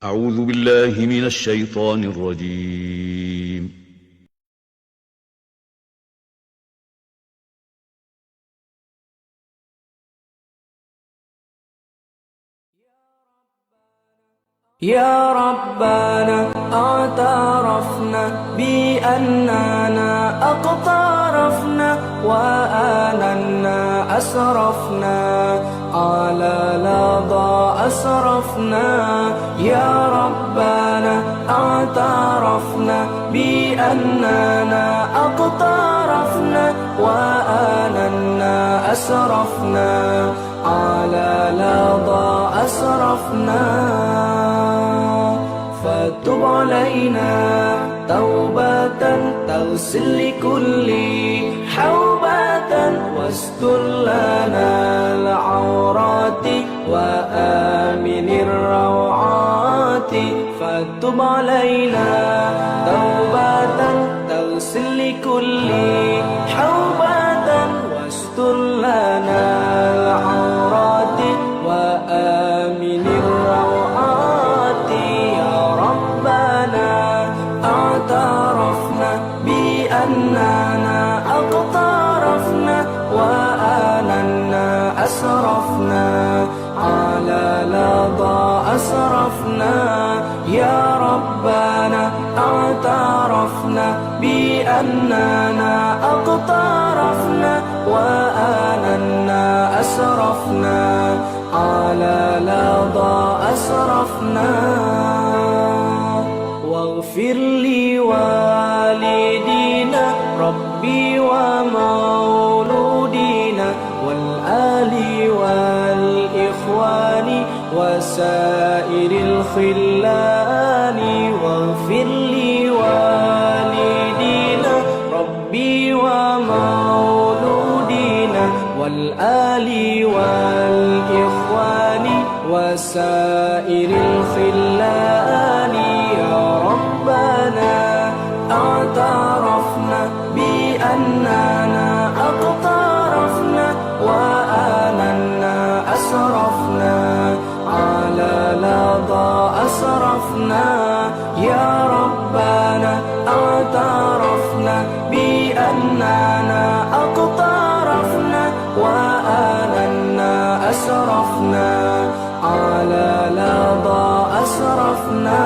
أعوذ بالله من الشيطان الرجيم. يا ربنا اعترفنا بأننا اقترفنا وآننا أسرفنا على لظى أسرفنا. يا ربنا اعترفنا بأننا اقترفنا وآننا أسرفنا على لظى أسرفنا. فتب علينا توبة تغسل لكل حوبة واستر لنا العورات وآمن الروعات. فتب علينا توبة تغسل لكل حوبة واستر لنا العورات وآمن الروعات. يا ربنا اعترفنا بأننا اقترفنا وآننا أسرفنا على لظى أسرفنا. يا ربنا اعترفنا بأننا اقترفنا وآننا أسرفنا على لظى أسرفنا. واغفر لوالدينا ربي ومولودينا والآل والإخوان وسائر الخلان. واغفر لوالدينا ربي ومولودينا والآل والإخوان وسائر الخلان. يا ربنا اعترفنا بأننا اقترفنا وآننا أسرفنا على لظى أسرفنا. يا ربنا اعترفنا بأننا اقترفنا وآننا أسرفنا على لظى أسرفنا.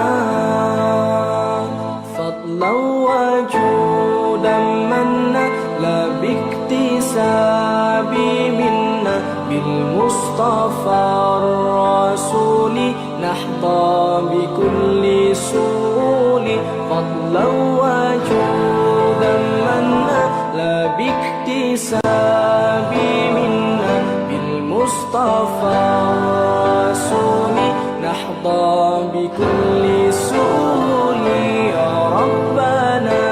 فضلا وجودا منا لا باكتساب منا بالمصطفى الرسول نحظى بكل سهول. فضلا وجودا منا لا باكتساب منا بالمصطفى الرسول نحظى بكل سهول. يا ربنا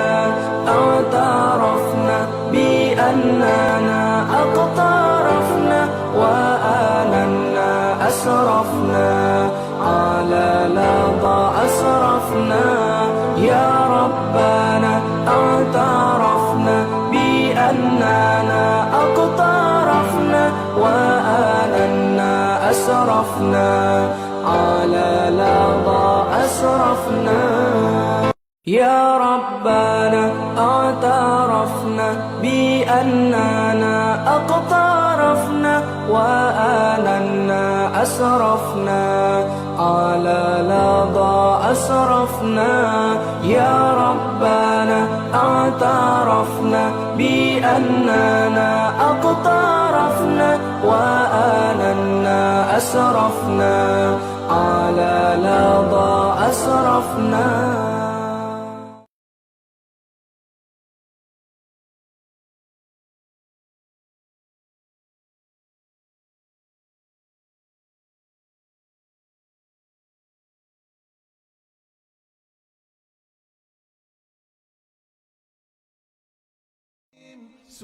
اعترفنا بأننا اقترفنا وآننا أسرفنا على لظى أسرفنا. يا ربنا اعترفنا بأننا اقترفنا وآننا أسرفنا على لظى أسرفنا. يا ربنا اعترفنا بأننا اقترفنا وآننا أسرفنا على لظى أسرفنا. يا ربنا اعترفنا بأننا اقترفنا وآننا أسرفنا على لظى أسرفنا.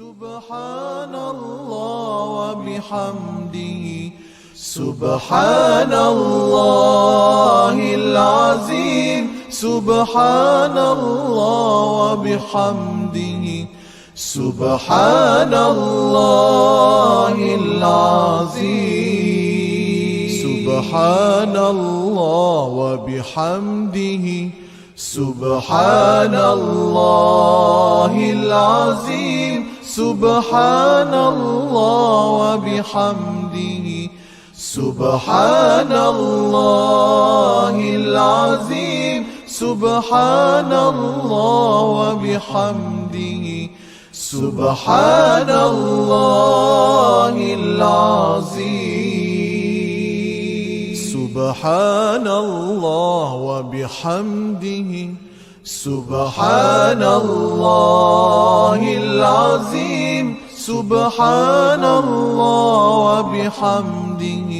سبحان الله وبحمده سبحان الله العظيم. سبحان الله وبحمده سبحان الله العظيم. سبحان الله وبحمده سبحان الله العظيم سبحان الله وبحمده سبحان الله العظيم سبحان الله وبحمده سبحان الله العظيم سبحان الله وبحمده سبحان الله العظيم سبحان الله وبحمده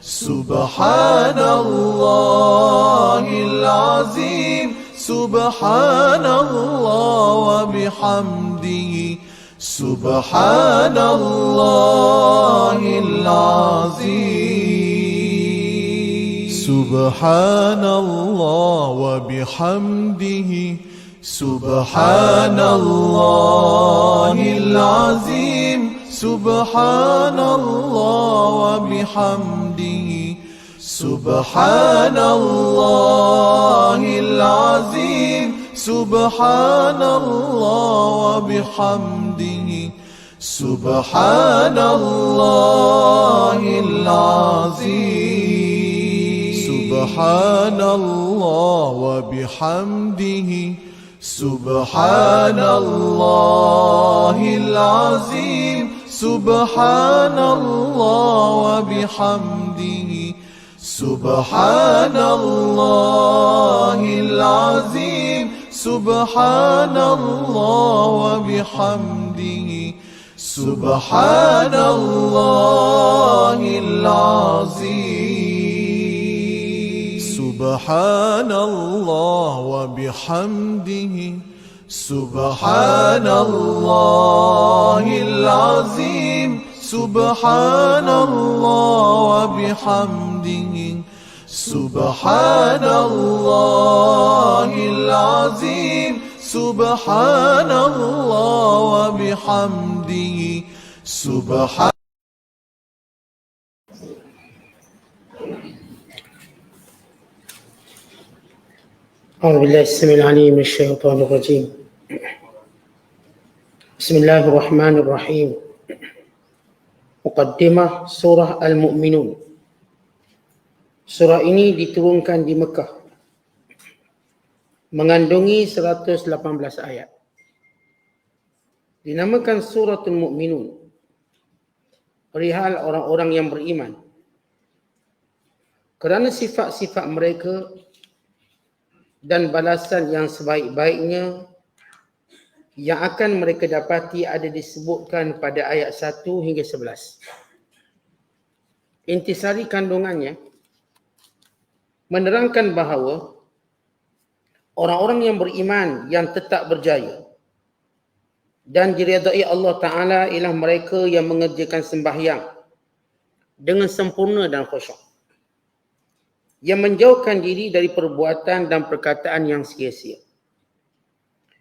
سبحان الله العظيم سبحان الله وبحمده سبحان الله العظيم سبحان الله وبحمده سبحان الله العظيم سبحان الله وبحمده سبحان الله العظيم سبحان الله وبحمده سبحان الله العظيم سبحان الله وبحمده سبحان الله العظيم سبحان الله وبحمده سبحان الله العظيم سبحان الله وبحمده سبحان الله العظيم سبحان الله وبحمده سبحان الله العظيم سبحان الله وبحمده سبحان الله العظيم سبحان الله وبحمده سبحان أعوذ بالله السميع العليم من الشيطان الرجيم. بسم الله الرحمن الرحيم. Muqaddimah Surah Al-Mu'minun. Surah ini diturunkan di Mekah, mengandungi 118 ayat. Dinamakan Suratul Mu'minun, perihal orang-orang yang beriman, kerana sifat-sifat mereka dan balasan yang sebaik-baiknya yang akan mereka dapati ada disebutkan pada ayat 1 hingga 11. Intisari kandungannya menerangkan bahawa orang-orang yang beriman yang tetap berjaya dan diredai Allah Ta'ala ialah mereka yang mengerjakan sembahyang dengan sempurna dan khusyuk, yang menjauhkan diri dari perbuatan dan perkataan yang sia-sia,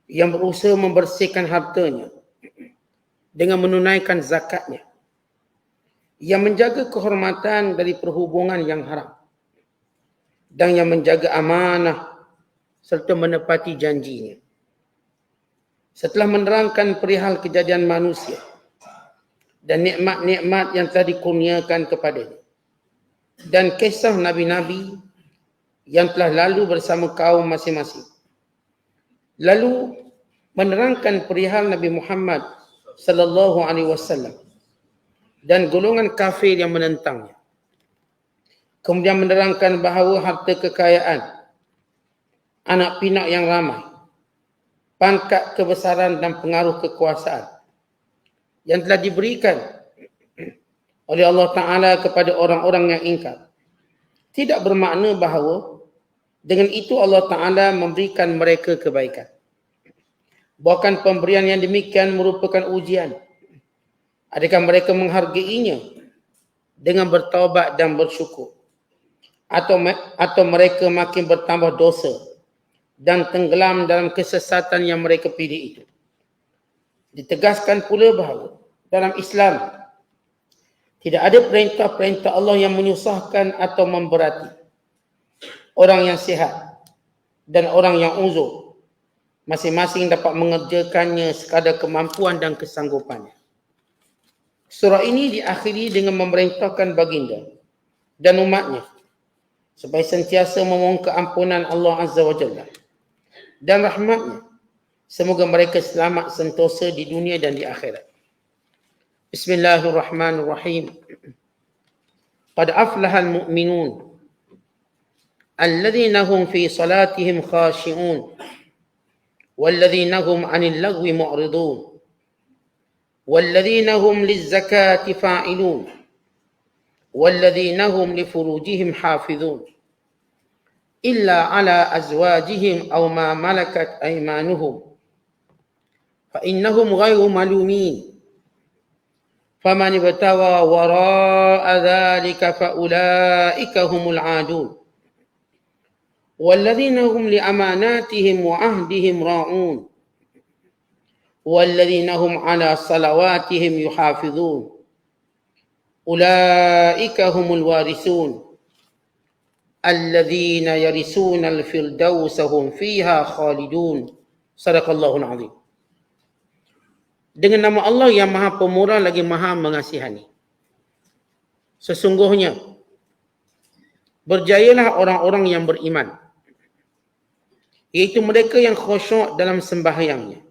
yang berusaha membersihkan hartanya dengan menunaikan zakatnya, yang menjaga kehormatan dari perhubungan yang haram, dan yang menjaga amanah serta menepati janjinya. Setelah menerangkan perihal kejadian manusia dan nikmat-nikmat yang telah dikurniakan kepadanya, dan kisah Nabi-Nabi yang telah lalu bersama kaum masing-masing, lalu menerangkan perihal Nabi Muhammad sallallahu alaihi wasallam dan golongan kafir yang menentangnya. Kemudian menerangkan bahawa harta kekayaan, anak pinak yang ramai, pangkat kebesaran dan pengaruh kekuasaan yang telah diberikan oleh Allah Ta'ala kepada orang-orang yang ingkar tidak bermakna bahawa dengan itu Allah Ta'ala memberikan mereka kebaikan. Bahkan pemberian yang demikian merupakan ujian. Adakah mereka menghargainya dengan bertaubat dan bersyukur, atau mereka makin bertambah dosa dan tenggelam dalam kesesatan yang mereka pilih itu. Ditegaskan pula bahawa dalam Islam Tidak ada perintah-perintah Allah yang menyusahkan atau memberati. Orang yang sihat dan orang yang uzur masing-masing dapat mengerjakannya sekadar kemampuan dan kesanggupannya. Surah ini diakhiri dengan memerintahkan baginda dan umatnya supaya sentiasa memohon keampunan Allah Azza wa Jalla dan rahmatnya. Semoga mereka selamat sentosa di dunia dan di akhirat. Bismillahirrahmanirrahim. Qad aflahal mu'minun alladhina hum fi salatihim khashi'un walladhina hum 'anil lagwi mu'ridun walladhina hum lizzakati fa'ilun walladhina hum li furujihim hafizun illa 'ala azwajihim aw ma malakat aymanuhum fa innahum ghayru malumin faman ibtawa wara'a dhalika fa ulaika humul 'adun walladhina hum li amanatihim wa ahdihim ra'un walladhina hum 'ala salawatihim yuhafizun ulaika humul warisun alladhina yarisuna al-firdausa hum fiha khalidun. Sadaqallahul azim. Dengan nama Allah yang Maha Pemurah lagi Maha Mengasihani. Sesungguhnya berjayalah orang-orang yang beriman, iaitu mereka yang khusyuk dalam sembahyangnya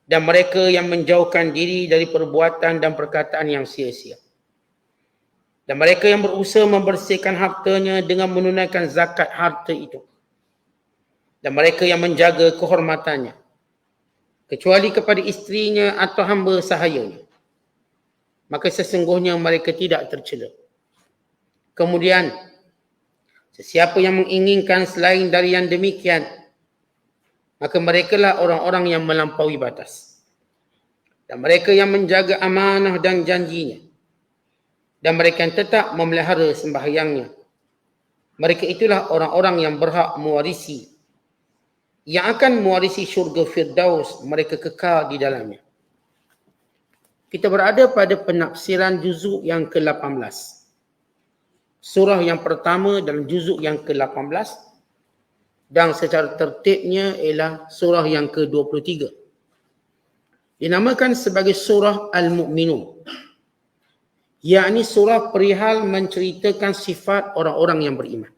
dan mereka yang menjauhkan diri dari perbuatan dan perkataan yang sia-sia, dan mereka yang berusaha membersihkan hartanya dengan menunaikan zakat harta itu, dan mereka yang menjaga kehormatannya kecuali kepada isterinya atau hamba sahayanya, maka sesungguhnya mereka tidak tercela. Kemudian sesiapa yang menginginkan selain dari yang demikian, maka merekalah orang-orang yang melampaui batas. Dan mereka yang menjaga amanah dan janjinya, dan mereka yang tetap memelihara sembahyangnya, mereka itulah orang-orang yang berhak mewarisi, yang akan mewarisi syurga Firdaus, mereka kekal di dalamnya. Kita berada pada penafsiran juzuk yang ke-18. Surah yang pertama dalam juzuk yang ke-18 dan secara tertibnya ialah surah yang ke-23. Dinamakan sebagai surah Al-Mu'minun, yakni surah perihal menceritakan sifat orang-orang yang beriman.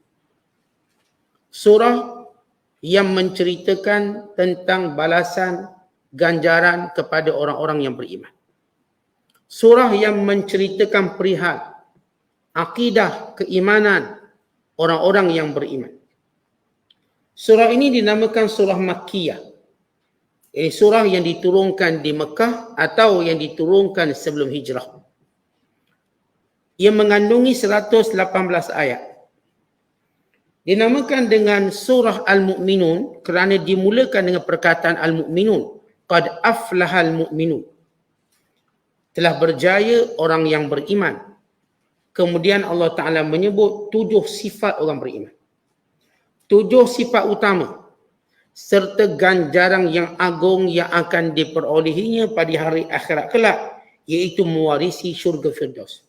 Surah yang menceritakan tentang balasan ganjaran kepada orang-orang yang beriman. Surah yang menceritakan perihal akidah keimanan orang-orang yang beriman. Surah ini dinamakan surah Makkiyah. Ini surah yang diturunkan di Mekah atau yang diturunkan sebelum hijrah. Ia mengandungi 118 ayat. Dinamakan dengan surah Al-Mu'minun kerana dimulakan dengan perkataan Al-Mu'minun. Qad aflahal mu'minun. Telah berjaya orang yang beriman. Kemudian Allah Ta'ala menyebut 7 sifat orang beriman. 7 sifat utama serta ganjaran yang agung yang akan diperolehinya pada hari akhirat kelak, iaitu mewarisi syurga Firdaus.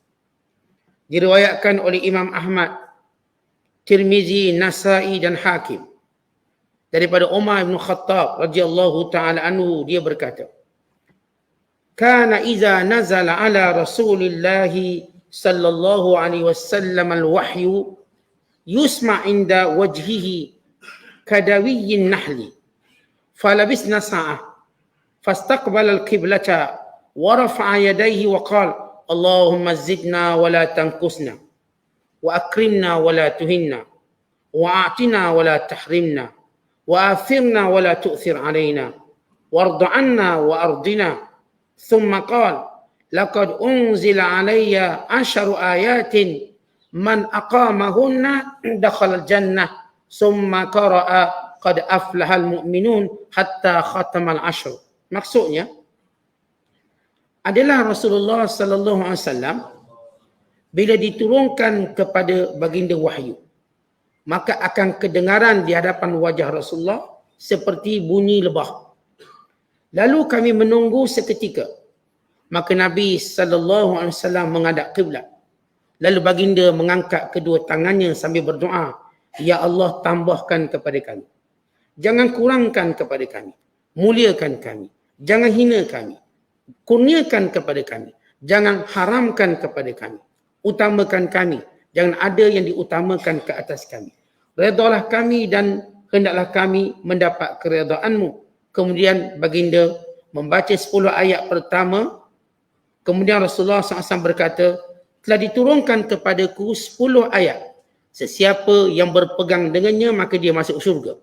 Diriwayatkan oleh Imam Ahmad, Tirmizi, Nasai dan Hakim daripada Umar bin Khattab radhiyallahu taala anhu, dia berkata, kana iza nazala ala Rasulillah sallallahu alaihi wasallam al-wahyu yusma' inda wajhihi kadawiyyin nahli falabisna sa'ah fastaqbala al-qiblata wa rafa'a yadayhi wa qala Allahumma zidna wa la tanqusna wa akrimna wa la tuhinna wa a'tina wa la tahrimna wa athirna wa la tu'thir alaina warda 'anna wa ardina thumma qala laqad unzila alayya 10 ayatin man aqamahunna dakhala al-jannah thumma qara'a qad aflaha al-mu'minun hatta khatama al-10. Maksudnya adalah Rasulullah sallallahu alaihi wasallam bila diturunkan kepada baginda wahyu, maka akan kedengaran di hadapan wajah Rasulullah seperti bunyi lebah. Lalu kami menunggu seketika, Maka Nabi SAW menghadap kiblat. Lalu baginda mengangkat kedua tangannya sambil berdoa, Ya Allah, tambahkan kepada kami. Jangan kurangkan kepada kami. Muliakan kami. Jangan hina kami. Kurniakan kepada kami. Jangan haramkan kepada kami. Utamakan kami. Jangan ada yang diutamakan ke atas kami. Redalah kami dan hendaklah kami mendapat keredaanmu. Kemudian baginda membaca 10 ayat pertama. Kemudian Rasulullah SAW berkata, telah diturunkan kepadaku 10 ayat. Sesiapa yang berpegang dengannya maka dia masuk syurga.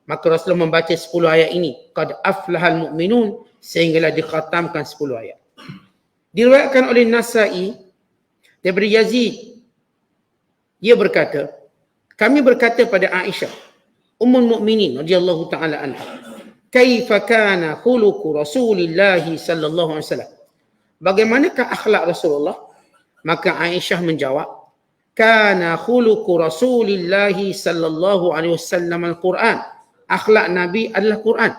Maka Rasulullah membaca 10 ayat ini. Qad aflahal mu'minun, sehinggalah dikhatamkan 10 ayat. Diriwayatkan oleh Nasa'i daripada Yazid. Dia berkata, kami berkata pada Aisyah, Ummul Mukminin radhiyallahu taala anha, kaifa kana khuluqu Rasulillah sallallahu alaihi wasallam? Bagaimanakah akhlak Rasulullah? Maka Aisyah menjawab, kana khuluqu Rasulillah sallallahu alaihi wasallam al-Quran. Akhlak Nabi adalah Quran.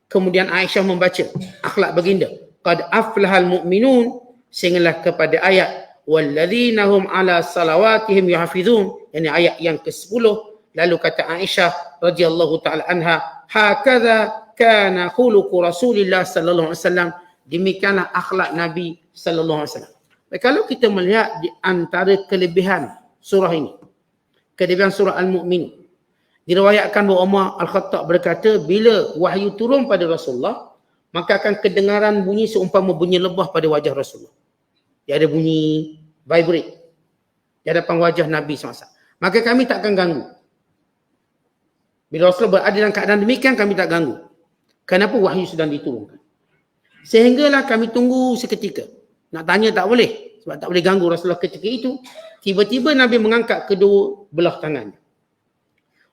Kemudian Aisyah membaca akhlak baginda, qad aflahal mu'minun, sehinggalah kepada ayat walladzina hum ala salawatihim yuhafizun, yani ayat yang ke-10. Lalu kata Aisyah radhiyallahu taala anha, hakadha kana khuluqu Rasulillah sallallahu alaihi wasallam, demikianlah akhlak Nabi sallallahu alaihi wasallam. Kalau kita melihat di antara kelebihan surah ini, kelebihan surah Al-Mu'min, diriwayatkan bahawa Umar Al-Khattab berkata, bila wahyu turun pada Rasulullah, maka akan kedengaran bunyi seumpama bunyi lebah pada wajah Rasulullah. Dia ada bunyi vibrate di hadapan wajah Nabi SAW. Maka kami tak akan ganggu. Bila Rasulullah berada dalam keadaan demikian, kami tak ganggu. Kenapa? Wahyu sedang diturunkan. Sehinggalah kami tunggu seketika. Nak tanya tak boleh. Sebab tak boleh ganggu Rasulullah ketika itu. Tiba-tiba Nabi mengangkat kedua belah tangannya.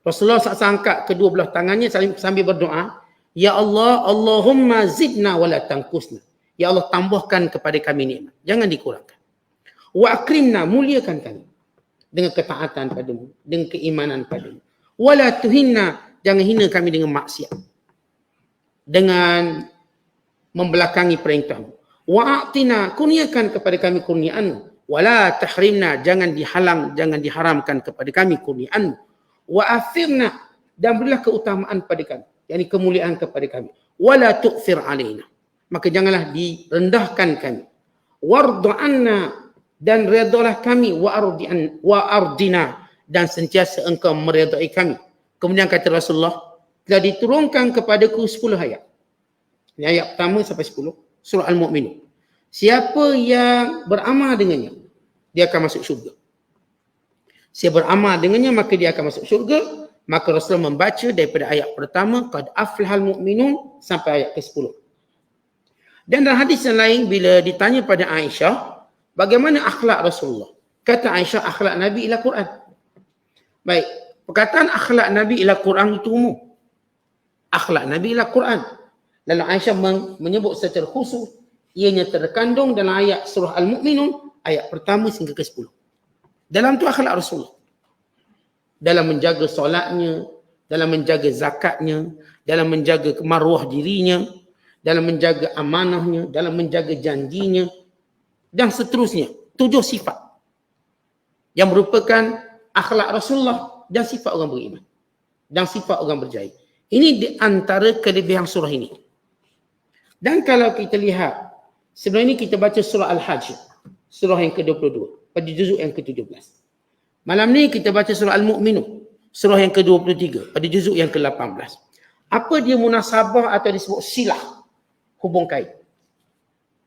Rasulullah SAW angkat kedua belah tangannya sambil berdoa, Ya Allah, Allahumma zidna wa la tanqusna. Ya Allah, tambahkan kepada kami nikmat. Jangan dikurangkan. Wa akrimna, muliakan kami. Dengan ketaatan padamu. Dengan keimanan padamu. Wa la tuhinna, jangan hina kami dengan maksiat. Dengan membelakangi perintahmu. Wa a'tina, kurniakan kepada kami kurniaanmu. Wa la tahrimna, jangan dihalang, jangan diharamkan kepada kami kurniaanmu. Wa afirna, dan berilah keutamaan pada kami, yakni kemuliaan kepada kami. Wa la tu'thir alaina, maka janganlah direndahkan kami. Warda anna, dan redalah kami. Wa ardina, dan sentiasa engkau meredai kami. Kemudian kata Rasulullah, telah diturunkan kepadaku 10 ayat. Ini ayat pertama sampai 10, surah Al-Mu'minun. Siapa yang beramal dengannya, dia akan masuk syurga. Siapa beramal dengannya, maka dia akan masuk syurga. Maka Rasulullah membaca daripada ayat pertama, qad aflahal mu'minun, sampai ayat ke-10. Dan dalam hadis yang lain, bila ditanya pada Aisyah, bagaimana akhlak Rasulullah? Kata Aisyah, akhlak Nabi ialah Quran. Baik, perkataan akhlak Nabi ialah Quran itu umum. Akhlak Nabi ialah Quran. Lalu Aisyah menyebut secara khusus, ianya terkandung dalam ayat surah Al-Mu'minun, ayat pertama hingga ke-10. Dalam tu akhlak Rasulullah. Dalam menjaga solatnya, dalam menjaga zakatnya, dalam menjaga maruah dirinya, dalam menjaga amanahnya, dalam menjaga janjinya, dan seterusnya. 7 sifat yang merupakan akhlak Rasulullah dan sifat orang beriman. Dan sifat orang berjaya. Ini di antara kelebihan surah ini. Dan kalau kita lihat, sebelum ini kita baca surah Al-Hajj, surah yang ke-22. Pada juzuk yang ke-17. Malam ni kita baca surah Al-Mu'minun, surah yang ke-23, pada juzuk yang ke-18. Apa dia munasabah atau disebut silah, hubung kait.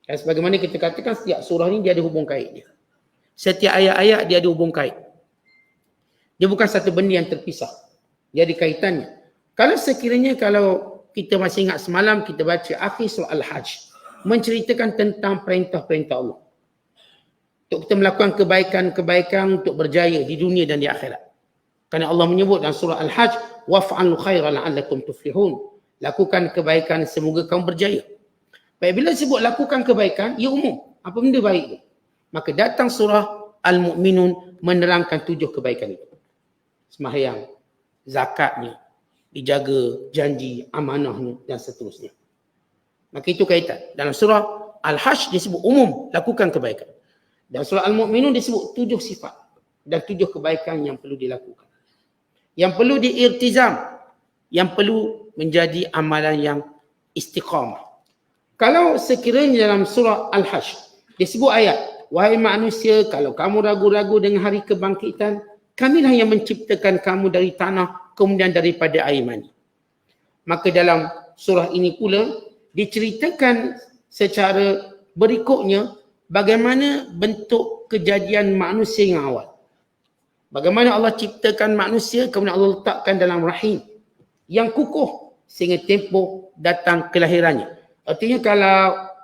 Dan sebagaimana kita katakan, setiap surah ni dia ada hubung kait dia. Setiap ayat-ayat dia ada hubung kait. Dia bukan satu benda yang terpisah. Dia ada kaitannya. Kalau sekiranya kalau kita masih ingat semalam kita baca akhir surah Al-Hajj, menceritakan tentang perintah-perintah Allah. Untuk kita melakukan kebaikan-kebaikan untuk berjaya di dunia dan di akhirat. Kerana Allah menyebut dalam surah Al-Hajj, waf'alu khairan la'allakum tuflihun. Lakukan kebaikan semoga kamu berjaya. Baik, bila sebut lakukan kebaikan, ia umum. Apa benda baik itu? Maka datang surah Al-Mu'minun menerangkan 7 kebaikan itu. Sembahyang, zakatnya, dijaga janji, amanahnya dan seterusnya. Maka itu kaitan. Dalam surah Al-Hajj disebut umum, lakukan kebaikan. Dan surah Al-Mu'minun disebut 7 sifat dan 7 kebaikan yang perlu dilakukan. Yang perlu diirtizam, yang perlu menjadi amalan yang istiqamah. Kalau sekiranya dalam surah Al-Hajj disebut ayat, wahai manusia, kalau kamu ragu-ragu dengan hari kebangkitan, kamilah yang menciptakan kamu dari tanah, kemudian daripada air mani. Maka dalam surah ini pula diceritakan secara berikutnya bagaimana bentuk kejadian manusia yang awal. Bagaimana Allah ciptakan manusia, kemudian Allah letakkan dalam rahim yang kukuh sehingga tempoh datang kelahirannya. Artinya kalau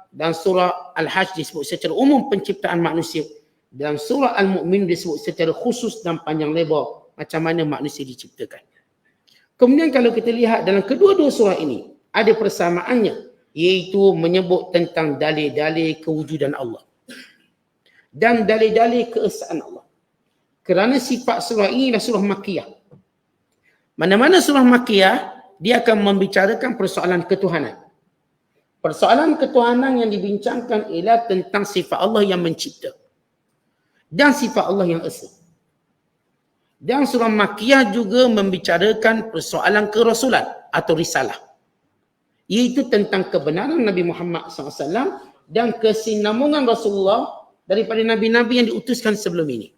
dalam surah Al-Hajj disebut secara umum penciptaan manusia, dalam surah Al-Mu'min disebut secara khusus dan panjang lebar macam mana manusia diciptakan. Kemudian kalau kita lihat dalam kedua-dua surah ini ada persamaannya, iaitu menyebut tentang dalil-dalil kewujudan Allah dan dalil-dalil keesaan Allah. Kerana sifat surah ini adalah surah Makkiyah. Mana-mana surah Makkiyah, dia akan membicarakan persoalan ketuhanan. Persoalan ketuhanan yang dibincangkan ialah tentang sifat Allah yang mencipta dan sifat Allah yang esa. Dan surah Makkiyah juga membicarakan persoalan kerasulan atau risalah, iaitu tentang kebenaran Nabi Muhammad SAW dan kesinambungan Rasulullah daripada Nabi-Nabi yang diutuskan sebelum ini.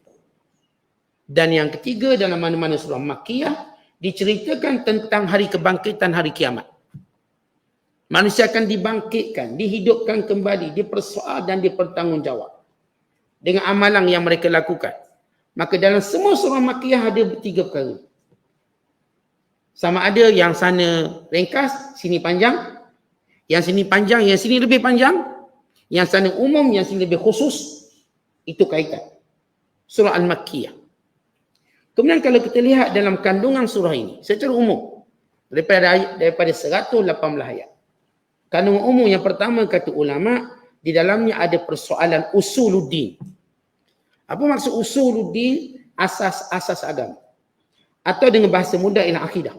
Dan yang ketiga, dalam mana-mana surah Makkiyah diceritakan tentang hari kebangkitan, hari kiamat. Manusia akan dibangkitkan, dihidupkan kembali, dipersoal dan dipertanggungjawab dengan amalan yang mereka lakukan. Maka dalam semua surah Makkiyah ada 3 perkara. Sama ada yang sana ringkas, sini panjang. Yang sini panjang, yang sini lebih panjang. Yang sana umum, yang sini lebih khusus. Itu kaitan. Surah Al-Makkiyah. Kemudian kalau kita lihat dalam kandungan surah ini secara umum daripada 118 ayat. Kandungan umum yang pertama kata ulama, di dalamnya ada persoalan usuluddin. Apa maksud usuluddin? Asas-asas agama. Atau dengan bahasa mudah ialah akidah.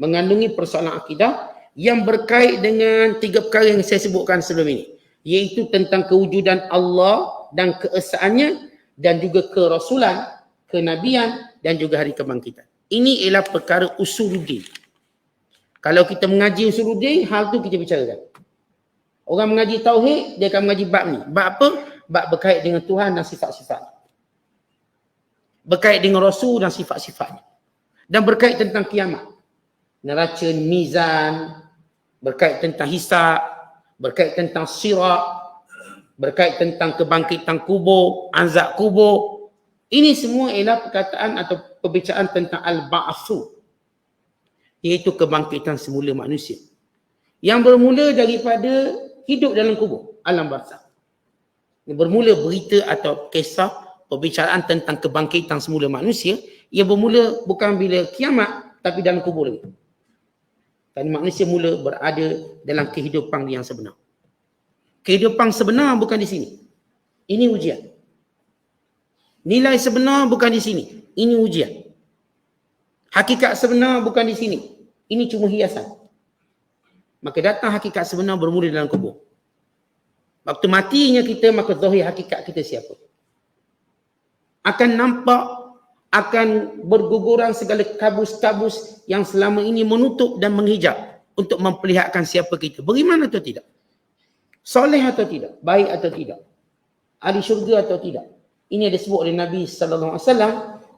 Mengandungi persoalan akidah yang berkait dengan 3 perkara yang saya sebutkan sebelum ini, iaitu tentang kewujudan Allah dan keesaannya, dan juga kerasulan, kenabian, dan juga hari kebangkitan. Ini ialah perkara usuluddin. Kalau kita mengaji usuluddin, hal tu kita bicarakan. Orang mengaji tauhid, dia akan mengaji bab ni. Bab apa? Bab berkait dengan Tuhan dan sifat-sifatnya. Berkait dengan Rasul dan sifat-sifatnya. Dan berkait tentang kiamat. Neraca mizan, berkait tentang hisab, berkait tentang sirat, berkait tentang kebangkitan kubur, anzab kubur. Ini semua ialah perkataan atau perbicaraan tentang al-ba'atsu, iaitu kebangkitan semula manusia. Yang bermula daripada hidup dalam kubur, alam barzakh. Bermula berita atau kisah perbicaraan tentang kebangkitan semula manusia, ia bermula bukan bila kiamat, tapi dalam kubur lagi. Dan manusia mula berada dalam kehidupan yang sebenar. Kehidupan sebenar bukan di sini. Ini ujian. Nilai sebenar bukan di sini. Ini ujian. Hakikat sebenar bukan di sini. Ini cuma hiasan. Maka datang hakikat sebenar bermula dalam kubur. Waktu matinya kita, maka zahir hakikat kita siapa. Akan nampak, akan berguguran segala kabus-kabus yang selama ini menutup dan menghijab untuk memperlihatkan siapa kita. Beriman atau tidak? Soleh atau tidak? Baik atau tidak? Ahli syurga atau tidak? Ini ada sebut oleh Nabi SAW,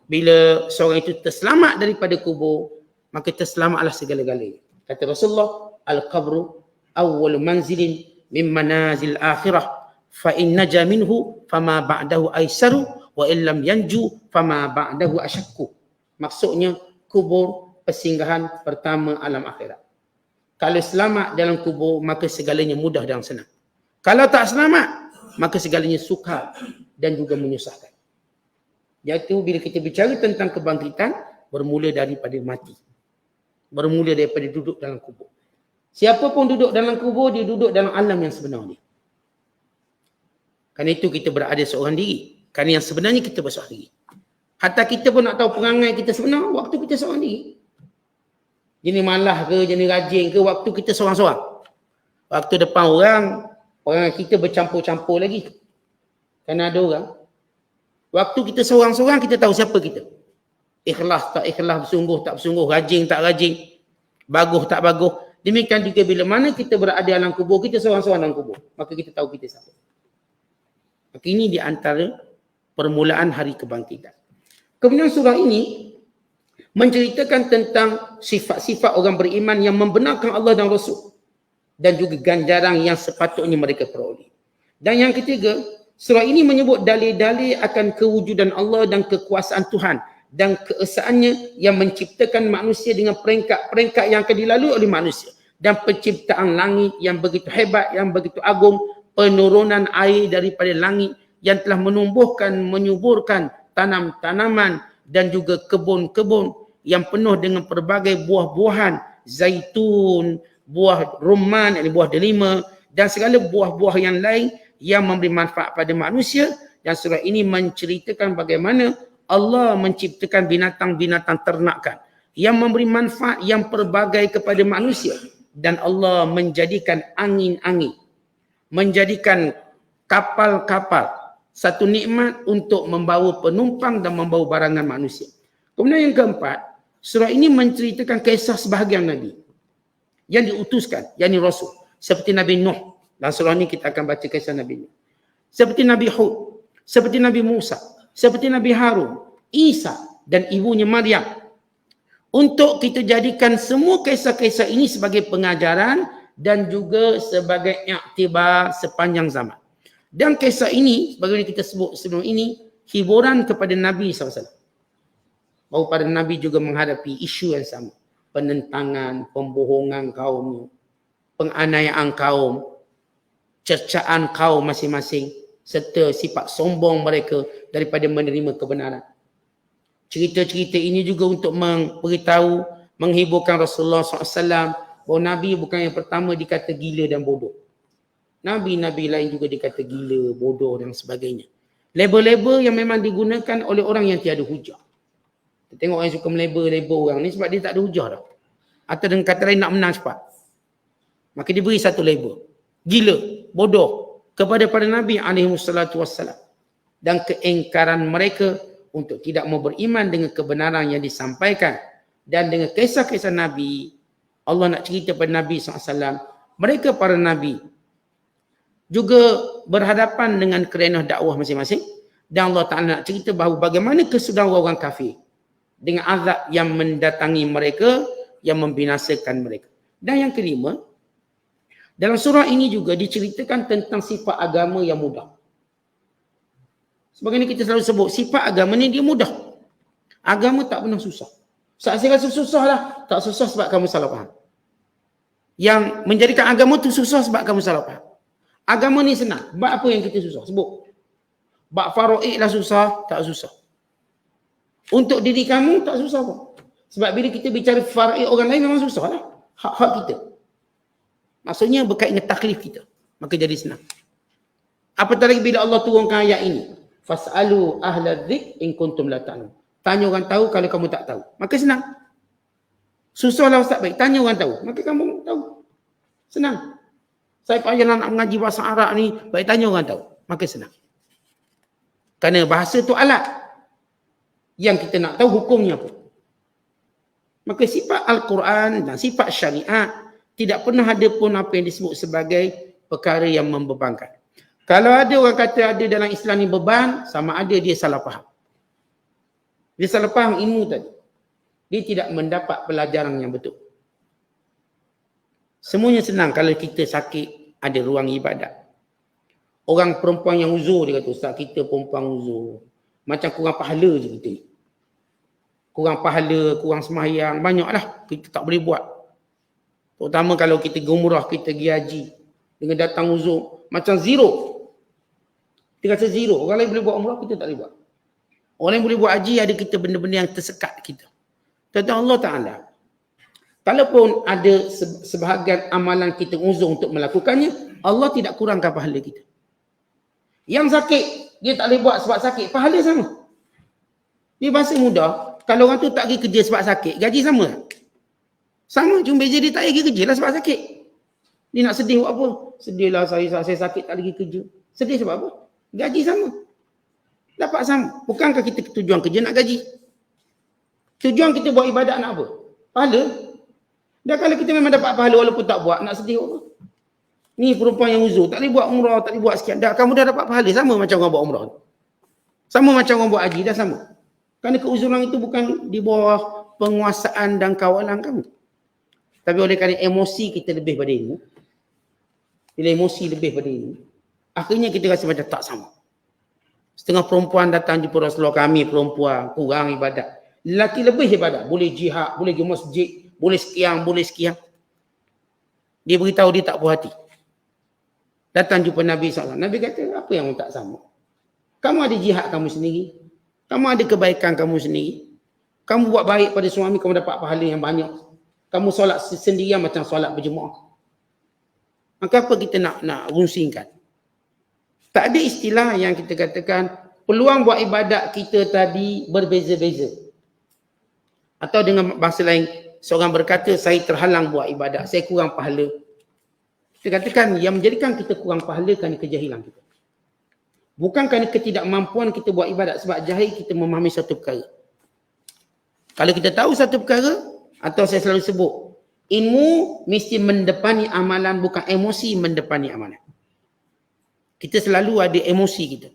bila seorang itu terselamat daripada kubur, maka terselamatlah segala-galanya. Kata Rasulullah, al-qabru awwal manzilin min manazil akhirah, fa in naja minhu fama ba'dahu aisaru wa illam yanju fama ba'dahu asyakku. Maksudnya kubur persinggahan pertama alam akhirat. Kalau selamat dalam kubur, maka segalanya mudah dan senang. Kalau tak selamat, maka segalanya sukar dan juga menyusahkan. Iaitu bila kita bicara tentang kebangkitan, bermula daripada mati. Bermula daripada duduk dalam kubur. Siapa pun duduk dalam kubur, dia duduk dalam alam yang sebenar ni. Kerana itu kita berada seorang diri. Kerana yang sebenarnya kita berseorang diri. Hatta kita pun nak tahu perangai kita sebenar, waktu kita seorang diri. Jenis malah ke, jenis rajin ke, waktu kita seorang-seorang. Waktu depan orang, Orang kita bercampur-campur lagi. Kerana ada orang, waktu kita seorang-seorang kita tahu siapa kita. Ikhlas tak ikhlas, bersungguh tak bersungguh, rajin tak rajin, bagus tak bagus. Demikian juga bila mana kita berada dalam kubur, kita seorang-seorang dalam kubur. Maka kita tahu kita siapa. Maka ini di antara permulaan hari kebangkitan. Kemudian surah ini menceritakan tentang sifat-sifat orang beriman yang membenarkan Allah dan Rasul. Dan juga ganjaran yang sepatutnya mereka peroleh. Dan yang ketiga, surah ini menyebut dalil-dalil akan kewujudan Allah dan kekuasaan Tuhan. Dan keesaannya yang menciptakan manusia dengan peringkat-peringkat yang akan dilalui oleh manusia. Dan penciptaan langit yang begitu hebat, yang begitu agung. Penurunan air daripada langit yang telah menumbuhkan, menyuburkan tanam-tanaman dan juga kebun-kebun yang penuh dengan pelbagai buah-buahan, zaitun, buah rumman, buah delima dan segala buah-buah yang lain yang memberi manfaat pada manusia. Dan surah ini menceritakan bagaimana Allah menciptakan binatang-binatang ternakan yang memberi manfaat yang pelbagai kepada manusia. Dan Allah menjadikan angin-angin, menjadikan kapal-kapal satu nikmat untuk membawa penumpang dan membawa barangan manusia. Kemudian yang keempat, surah ini menceritakan kisah sebahagian Nabi yang diutuskan, yakni Rasul. Seperti Nabi Nuh. Dalam surah ini kita akan baca kisah Nabi Nuh. Seperti Nabi Hud. Seperti Nabi Musa. Seperti Nabi Harun. Isa dan ibunya Maryam. Untuk kita jadikan semua kisah-kisah ini sebagai pengajaran dan juga sebagai iktibar sepanjang zaman. Dan kisah ini, sebagaimana kita sebut sebelum ini, hiburan kepada Nabi SAW. Bahawa pada Nabi juga menghadapi isu yang sama. Penentangan, pembohongan kaum, penganiayaan kaum, cercaan kaum masing-masing, serta sifat sombong mereka daripada menerima kebenaran. Cerita-cerita ini juga untuk memberitahu, menghiburkan Rasulullah SAW bahawa Nabi bukan yang pertama dikata gila dan bodoh. Nabi-Nabi lain juga dikata gila, bodoh dan sebagainya. Label-label yang memang digunakan oleh orang yang tiada hujah. Kita tengok orang yang suka melabel-label orang ni sebab dia tak ada hujah dah. Atau dengan kata lain nak menang cepat. Maka dia beri satu label. Gila, bodoh kepada para Nabi SAW. Dan keingkaran mereka untuk tidak mau beriman dengan kebenaran yang disampaikan. Dan dengan kisah-kisah Nabi, Allah nak cerita pada Nabi SAW. Mereka para Nabi juga berhadapan dengan kerenah dakwah masing-masing. Dan Allah Ta'ala nak cerita bahawa bagaimana kesudahan orang kafir dengan azab yang mendatangi mereka, yang membinasakan mereka. Dan yang kelima, dalam surah ini juga diceritakan tentang sifat agama yang mudah. Sebagaimana kita selalu sebut, sifat agama ni dia mudah. Agama tak pernah susah. Saat saya rasa susah lah, tak susah sebab kamu salah faham. Yang menjadikan agama tu susah sebab kamu salah faham. Agama ni senang. Bab apa yang kita susah? Sebut. Bab faraid lah susah, tak susah. Untuk diri kamu tak susah pun. Sebab bila kita bicara faraid orang lain memang susah lah. Hak-hak kita. Maksudnya berkait dengan taklif kita. Maka jadi senang. Apatah lagi bila Allah turunkan ayat ini. Fas'alu ahla dzik in kuntum la ta'lamun. Tanya orang tahu kalau kamu tak tahu. Maka senang. Susahlah Ustaz baik. Tanya orang tahu. Maka kamu tahu. Senang. Saya payah nak mengaji bahasa Arab ni. Baik tanya orang tahu. Maka senang. Kerana bahasa tu alat. Yang kita nak tahu hukumnya apa. Maka sifat Al-Quran dan sifat syariat tidak pernah ada pun apa yang disebut sebagai perkara yang membebankan. Kalau ada orang kata ada dalam Islam ni beban, sama ada dia salah faham. Dia salah faham ilmu tadi. Dia tidak mendapat pelajaran yang betul. Semuanya senang kalau kita sakit, ada ruang ibadat. Orang perempuan yang uzur, dia kata, Ustaz kita perempuan uzur. Macam kurang pahala je kita ni. Kurang pahala, kurang sembahyang, banyaklah kita tak boleh buat. Terutama kalau kita pergi umrah, kita pergi haji. Dengan datang uzur, macam zero. Kita kata zero. Orang lain boleh buat umrah, kita tak boleh buat. Orang lain boleh buat haji, ada kita benda-benda yang tersekat kita. Tentang Allah Ta'ala. Kalaupun ada sebahagian amalan kita uzur untuk melakukannya, Allah tidak kurangkan pahala kita. Yang sakit, dia tak boleh buat sebab sakit, pahala sama. Dia bahasa mudah, kalau orang tu tak pergi kerja sebab sakit, gaji sama. Sama, cuma beza dia tak pergi kerja lah sebab sakit. Dia nak sedih buat apa? Sedihlah saya sakit tak lagi kerja. Sedih sebab apa? Gaji sama. Dapat sama. Bukankah kita tujuan kerja nak gaji? Tujuan kita buat ibadat nak apa? Pahala. Dan kalau kita memang dapat pahala walaupun tak buat, nak sedih apa? Ni perempuan yang uzur, tak boleh buat umrah, tak boleh buat sekian. Dah, kamu dah dapat pahala sama macam orang buat umrah. Sama macam orang buat haji, dah sama. Kerana keuzuran itu bukan di bawah penguasaan dan kawalan kamu. Tapi oleh kerana emosi kita lebih pada ini, bila emosi lebih pada ini, akhirnya kita rasa macam tak sama. Setengah perempuan datang jumpa Rasulullah, kami perempuan kurang ibadat. Lelaki lebih ibadat, boleh jihad, boleh pergi masjid, boleh sekian. Dia beritahu dia tak puas hati. Datang jumpa Nabi SAW. Nabi kata, apa yang tak sama? Kamu ada jihad kamu sendiri. Kamu ada kebaikan kamu sendiri. Kamu buat baik pada suami, kamu dapat pahala yang banyak. Kamu solat sendirian macam solat berjemaah. Maka apa kita nak runsingkan? Tak ada istilah yang kita katakan peluang buat ibadat kita tadi berbeza-beza. Atau dengan bahasa lain, seorang berkata, saya terhalang buat ibadat, saya kurang pahala. Kita katakan yang menjadikan kita kurang pahala kerana kejahilan kita. Bukan kerana ketidakmampuan kita buat ibadat, sebab jahil kita memahami satu perkara. Kalau kita tahu satu perkara, atau saya selalu sebut, ilmu mesti mendepani amalan, bukan emosi mendepani amalan. Kita selalu ada emosi kita.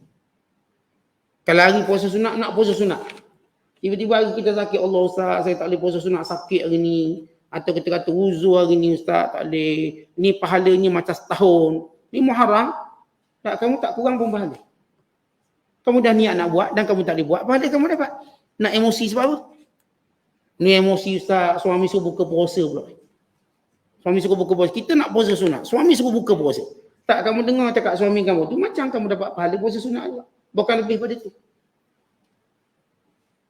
Kalau hari puasa sunat, nak puasa sunat. Tiba-tiba hari kita sakit, Allah Ustaz, saya tak boleh puasa sunat, sakit hari ni. Atau kita kata uzur hari ni Ustaz, tak boleh. Ni pahalanya macam setahun. Ni Muharram. Tak, kamu tak kurang pun pahala. Kamu dah niat nak buat dan kamu tak boleh buat, pahala kamu dapat. Nak emosi sebab apa? Ni emosi Ustaz, suami suruh buka puasa pula. Suami suruh buka puasa. Kita nak puasa sunat, suami suruh buka puasa. Tak, kamu dengar cakap suami kamu tu, macam kamu dapat pahala puasa sunat juga. Bukan lebih pada tu.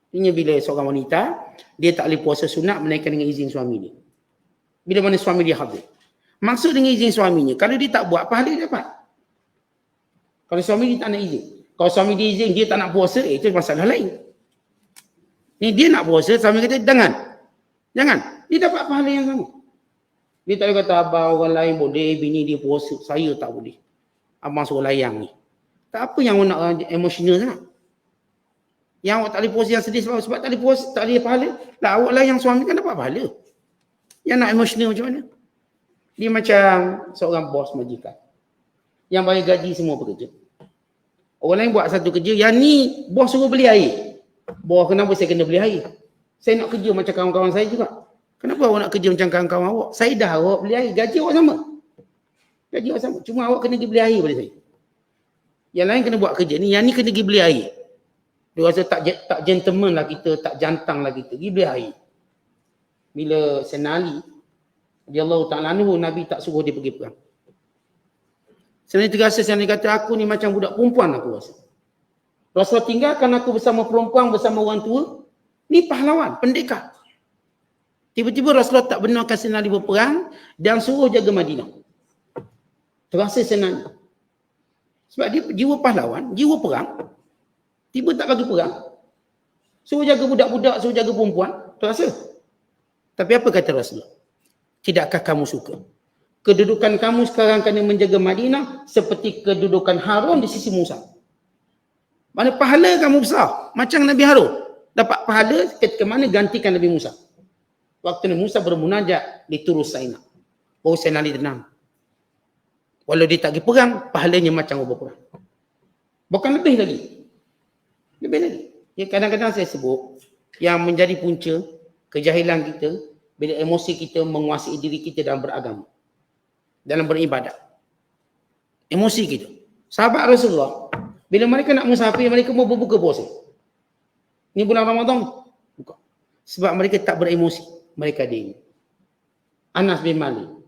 Ini bila seorang wanita, dia tak boleh puasa sunat melainkan dengan izin suami dia. Bila mana suami dia hadir. Maksud dengan izin suaminya, kalau dia tak buat, pahala dia dapat. Kalau suami dia tak nak izin. Kalau suami dia izin, dia tak nak puasa, itu masalah lain. Ni dia nak puasa, suami kata, jangan. Dia dapat pahala yang sama. Dia tak boleh kata, abang orang lain boleh, bini dia puasa, saya tak boleh. Abang suruh layang ni. Tak apa yang nak emosional sangat. Yang awak tak boleh puasa yang sedih sebab tak boleh puasa, tak boleh pahala. Lah awak lah yang suami kan dapat pahala. Yang nak emosional macam mana? Dia macam seorang bos majikan. Yang bayar gaji semua pekerja. Orang lain buat satu kerja, yang ni bos suruh beli air. Bos, kenapa saya kena beli air? Saya nak kerja macam kawan-kawan saya juga. Kenapa awak nak kerja macam kawan-kawan awak? Saya dah awak beli air, gaji awak sama. Gaji awak sama. Cuma awak kena pergi beli air pada saya. Yang lain kena buat kerja ni, yang ni kena pergi beli air. Dia rasa tak gentleman lah kita, tak jantang lah kita. Pergi beli air. Bila Sayyidina Ali, radhiyallahu ta'ala anhu, Nabi tak suruh dia pergi perang. Sebenarnya terasa Sayyidina kata, aku ni macam budak perempuan aku rasa. Rasulullah tinggalkan aku bersama perempuan, bersama orang tua. Ni pahlawan, pendekar. Tiba-tiba Rasulullah tak benarkan Sayyidina Ali berperang dan suruh jaga Madinah. Terasa Sayyidina Ali. Sebab dia jiwa pahlawan, jiwa perang. Tiba tak bagi perang. Suruh jaga budak-budak, suruh jaga perempuan. Terasa. Tapi apa kata Rasulullah? Tidakkah kamu suka? Kedudukan kamu sekarang kena menjaga Madinah seperti kedudukan Harun di sisi Musa. Mana pahala kamu besar. Macam Nabi Harun. Dapat pahala ketika mana gantikan Nabi Musa. Waktu Nabi Musa bermunajat di Turus Saina. Baru Sayyidina Ali tenang. Walau dia tak pergi perang, pahalanya macam orang berperang. Bukan lebih lagi. Lebih lagi. Ya, kadang-kadang saya sebut yang menjadi punca kejahilan kita bila emosi kita menguasai diri kita dalam beragama. Dalam beribadat. Emosi kita. Sahabat Rasulullah, bila mereka nak musafir, mereka mau berbuka puasa. Ini bulan Ramadan. Buka. Sebab mereka tak beremosi. Mereka ada ini. Anas bin Malik.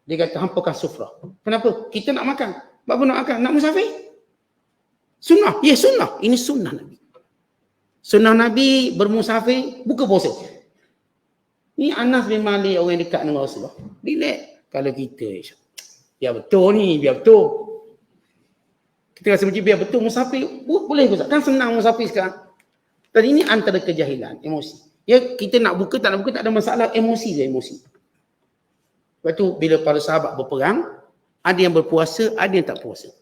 Dia kata, hampakan sufrah. Kenapa? Kita nak makan. Apa nak makan? Nak musafir? Sunnah. Ya, sunnah. Ini sunnah Nabi. Sunnah Nabi bermusafir, buka puasa. Ini Anas bin Malik, orang yang dekat dengan Rasulullah. Relax. Kalau kita, biar betul ni, biar betul. Kita rasa macam biar betul musafir. Boleh ke? Kan senang musafir sekarang. Dan ini antara kejahilan, emosi. Ya, kita nak buka, tak nak buka, tak ada masalah. Emosi je, emosi. Sebab tu bila para sahabat berperang, ada yang berpuasa, ada yang tak puasa.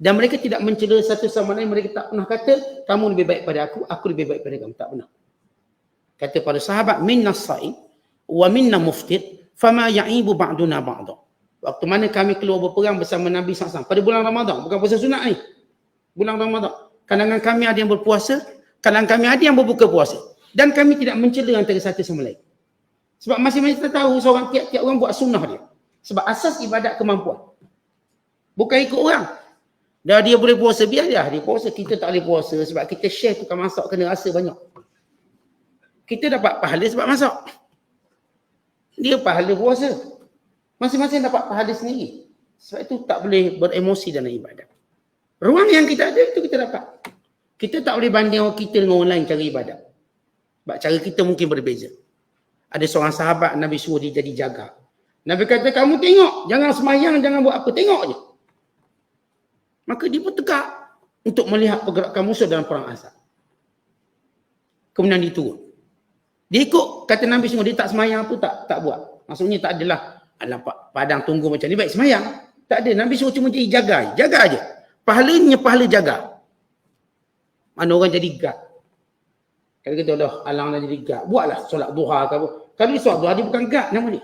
Dan mereka tidak mencela satu sama lain. Mereka tak pernah kata, kamu lebih baik pada aku lebih baik pada kamu. Tak pernah. Kata para sahabat, minna sa'i wa minna muftir, fama ya'ibu ba'duna ba'da. Waktu mana kami keluar berperang bersama Nabi SAW, pada bulan Ramadan, bukan puasa sunat ni. Bulan Ramadan. Kalangan kami ada yang berpuasa, kalangan kami ada yang berbuka puasa. Dan kami tidak mencela antara satu sama lain. Sebab masing-masing kita tahu seorang tiap-tiap orang buat sunnah dia. Sebab asas ibadat kemampuan. Bukan ikut orang. Dah dia boleh puasa, biar dia puasa. Kita tak boleh puasa sebab kita share tukang masak kena rasa banyak. Kita dapat pahala sebab masak. Dia pahala puasa. Masing-masing dapat pahala sendiri. Sebab itu tak boleh beremosi dalam ibadat. Ruang yang kita ada itu kita dapat. Kita tak boleh banding orang kita dengan orang lain cara ibadat. Sebab cara kita mungkin berbeza. Ada seorang sahabat Nabi suruh dia jadi jaga. Nabi kata, kamu tengok. Jangan semayang, jangan buat apa. Tengok je. Maka dia pun tegak untuk melihat pergerakan musuh dalam perang Ahzab. Kemudian dia turun. Dia ikut kata Nabi semua, dia tak semayang apa tak buat. Maksudnya tak adalah padang tunggu macam ni, baik semayang. Tak ada. Nabi suruh cuma jadi jaga. Jaga aja. Pahalanya pahala jaga. Mana orang jadi guard. Kalau kita dah alang dah jadi guard, buatlah solat duha ke apa. Kalau dia solat duha, dia bukan guard nama dia.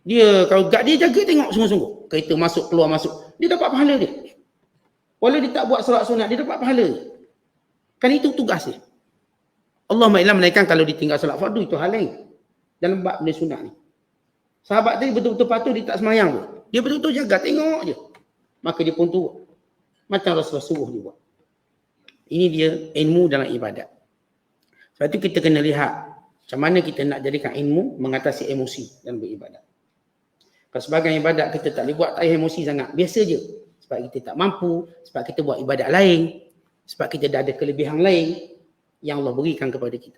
Dia kalau guard dia jaga tengok sungguh-sungguh. Kereta masuk keluar masuk. Dia dapat pahala dia. Walau dia tak buat solat sunat, dia dapat pahala dia. Kan itu tugas dia. Allahumma illa menaikkan kalau ditinggal solat fardu itu hal lain. Dalam bab benda sunat ni. Sahabat tadi betul-betul patuh dia tak semayang pun. Dia betul-betul jaga, tengok je. Maka dia pun turun. Macam Rasulullah suruh dia buat. Ini dia ilmu dalam ibadat. Sebab itu kita kena lihat macam mana kita nak jadikan ilmu mengatasi emosi dalam beribadat. Kalau sebagai ibadat kita tak boleh buat, tak payah emosi sangat. Biasa je. Sebab kita tak mampu, sebab kita buat ibadat lain, sebab kita dah ada kelebihan lain yang Allah berikan kepada kita.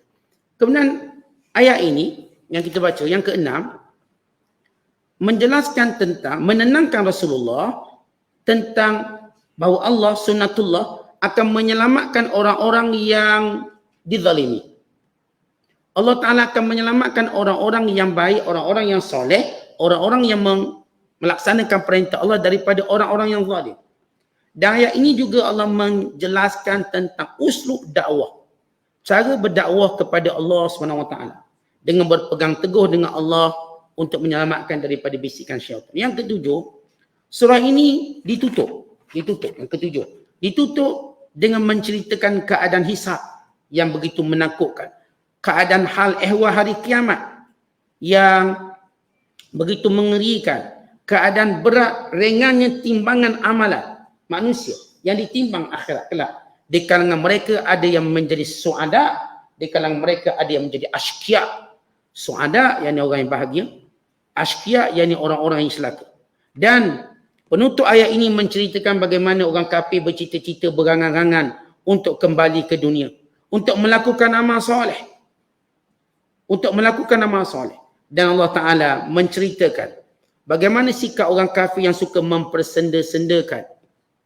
Kemudian ayat ini yang kita baca, yang keenam, menjelaskan tentang, menenangkan Rasulullah tentang bahawa Allah sunnatullah akan menyelamatkan orang-orang yang dizalimi. Allah Ta'ala akan menyelamatkan orang-orang yang baik, orang-orang yang soleh, orang-orang yang melaksanakan perintah Allah daripada orang-orang yang zalim. Dan ayat ini juga Allah menjelaskan tentang uslub dakwah. Cara berdakwah kepada Allah SWT dengan berpegang teguh dengan Allah untuk menyelamatkan daripada bisikan syaitan. Yang ketujuh, surah ini ditutup. Yang ketujuh. Ditutup dengan menceritakan keadaan hisab yang begitu menakutkan. Keadaan hal ehwal hari kiamat yang begitu mengerikan. Keadaan berat ringannya timbangan amalan manusia yang ditimbang akhirat kelak. Di kalangan mereka ada yang menjadi suada, di kalangan mereka ada yang menjadi asyqiya. Suada yakni orang yang bahagia, asyqiya yakni orang-orang yang celaka. Dan penutup ayat ini menceritakan bagaimana orang kafir bercita-cita berangan-angan untuk kembali ke dunia, untuk melakukan amal soleh. Dan Allah Ta'ala menceritakan bagaimana sikap orang kafir yang suka mempersenda-sendakan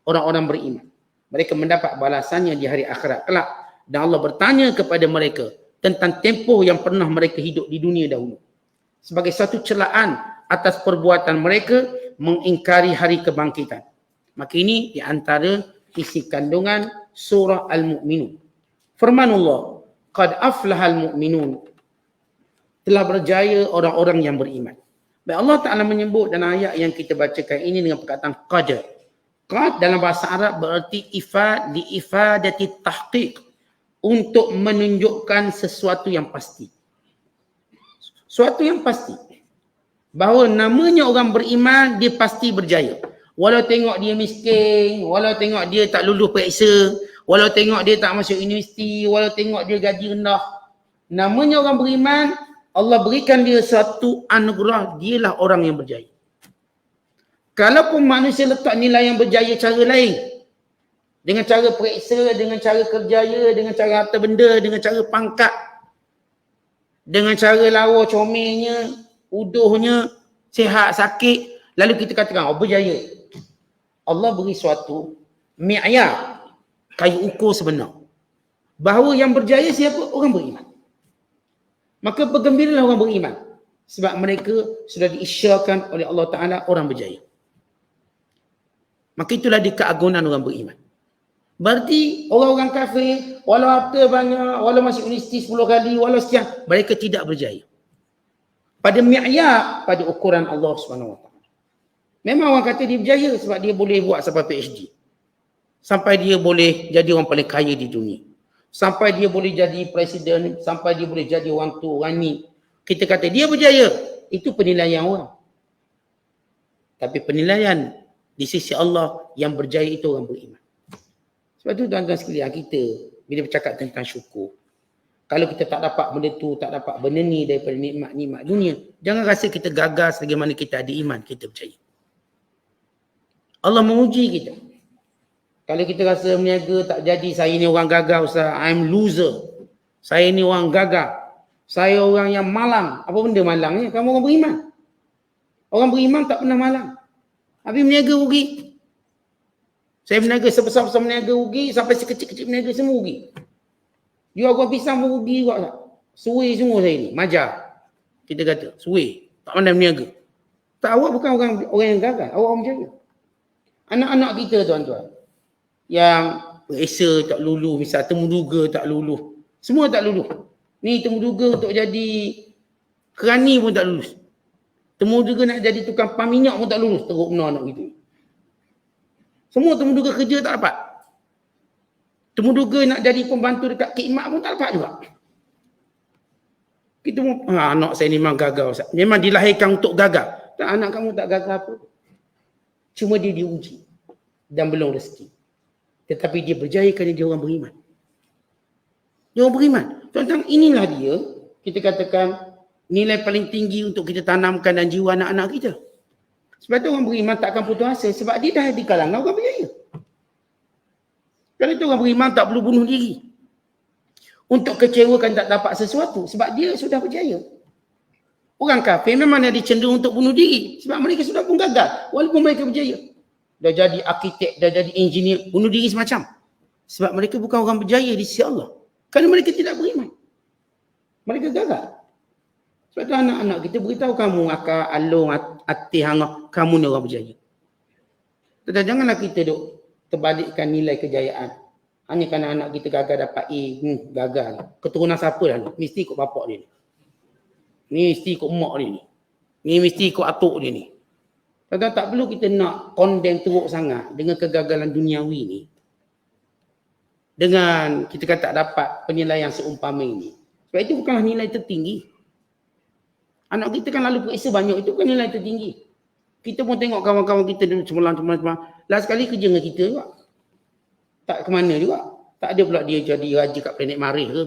orang-orang beriman. Mereka mendapat balasannya di hari akhirat kelak. Dan Allah bertanya kepada mereka tentang tempoh yang pernah mereka hidup di dunia dahulu. Sebagai satu celaan atas perbuatan mereka mengingkari hari kebangkitan. Maka ini di antara isi kandungan surah Al-Mu'minun. Firmanullah, qad aflahal mu'minun. Telah berjaya orang-orang yang beriman. Baik, Allah Ta'ala menyebut dalam ayat yang kita bacakan ini dengan perkataan qad. Qad dalam bahasa Arab berarti ifadati tahqiq, untuk menunjukkan sesuatu yang pasti. Suatu yang pasti. Bahawa namanya orang beriman, dia pasti berjaya. Walau tengok dia miskin, walau tengok dia tak lulus periksa, walau tengok dia tak masuk universiti, walau tengok dia gaji rendah. Namanya orang beriman, Allah berikan dia satu anugerah, dialah orang yang berjaya. Kalaupun manusia letak nilai yang berjaya cara lain, dengan cara periksa, dengan cara kerjaya, dengan cara harta benda, dengan cara pangkat, dengan cara lawa comelnya, uduhnya, sihat, sakit, lalu kita katakan, oh berjaya. Allah beri suatu mi'yar, kayu ukur sebenar. Bahawa yang berjaya siapa? Orang beriman. Maka bergembiralah orang beriman. Sebab mereka sudah diisyaratkan oleh Allah Ta'ala orang berjaya. Maka itulah dia keagungan orang beriman. Berarti orang-orang kafir, walau harta banyak, walau masuk universiti 10 kali, walau sekian, mereka tidak berjaya. Pada mi'yar, pada ukuran Allah SWT. Memang orang kata dia berjaya sebab dia boleh buat sampai PhD. Sampai dia boleh jadi orang paling kaya di dunia. Sampai dia boleh jadi presiden, sampai dia boleh jadi orang tu, orang ni. Kita kata dia berjaya. Itu penilaian orang. Tapi penilaian di sisi Allah yang berjaya itu orang beriman. Sebab tu tuan-tuan sekalian, kita bila bercakap tentang syukur, kalau kita tak dapat benda tu, tak dapat benda ni daripada nikmat-nikmat dunia, jangan rasa kita gagal sebagaimana kita ada iman, kita berjaya. Allah menguji kita. Kalau kita rasa berniaga tak jadi, saya ni orang gagal Ustaz, I'm loser. Saya ni orang gagal. Saya orang yang malang. Apa benda malangnya? Kamu orang beriman. Orang beriman tak pernah malang. Habis berniaga rugi. Saya berniaga sebesar-besar berniaga rugi, sampai sekecil-kecil berniaga semua rugi. Jual buah pisang pun rugi juga tak? Suwi semua saya ni, majar. Kita kata, suwi. Tak pandai berniaga. Tak, awak bukan orang yang gagal. Awak orang berjaya. Anak-anak kita tuan-tuan, yang periksa tak lulu, misal temuduga tak lulu. Semua tak lulu. Ni temuduga untuk jadi kerani pun tak lulus. Temuduga nak jadi tukang pam minyak pun tak lulus. Teruk benar anak kita. Semua temuduga kerja tak dapat. Temuduga nak jadi pembantu dekat khidmat pun tak dapat juga. Kita pun, anak saya ni memang gagal Ustaz. Memang dilahirkan untuk gagal. Tak, anak kamu tak gagal apa. Cuma dia diuji. Dan belum rezeki. Tetapi dia berjaya kerana dia orang beriman. Dia orang beriman. Tuan-tuan, inilah dia, kita katakan, nilai paling tinggi untuk kita tanamkan dalam jiwa anak-anak kita. Sebab tu orang beriman takkan putus asa. Sebab dia dah di kalangan orang berjaya. Kalau itu orang beriman tak perlu bunuh diri. Untuk kecewakan tak dapat sesuatu. Sebab dia sudah berjaya. Orang kafir memang ada cenderung untuk bunuh diri. Sebab mereka sudah pun gagal. Walaupun mereka berjaya. Dah jadi arkitek, dah jadi engineer. Bunuh diri semacam. Sebab mereka bukan orang berjaya di sisi Allah. Kerana mereka tidak beriman. Mereka gagal. Sebab tu anak-anak kita beritahu kamu, akak, alung, hati, hangah, kamu ni orang berjaya. Tetapi janganlah kita duk terbalikkan nilai kejayaan. Hanya kerana anak kita gagal dapat A, gagal. Keturunan siapa dah ni? Mesti ikut bapak dia ni. Ni mesti ikut mak dia ni. Ni mesti ikut atuk dia ni. Tetapi tak perlu kita nak condemn teruk sangat dengan kegagalan duniawi ni. Dengan kita kata tak dapat penilaian seumpama ini. Sebab itu bukanlah nilai tertinggi. Anak kita kan lalu periksa banyak, itu bukan nilai tertinggi. Kita pun tengok kawan-kawan kita dulu semalam. Last kali kerja dengan kita juga. Tak ke mana juga. Tak ada pula dia jadi raja kat planet Marikh ke.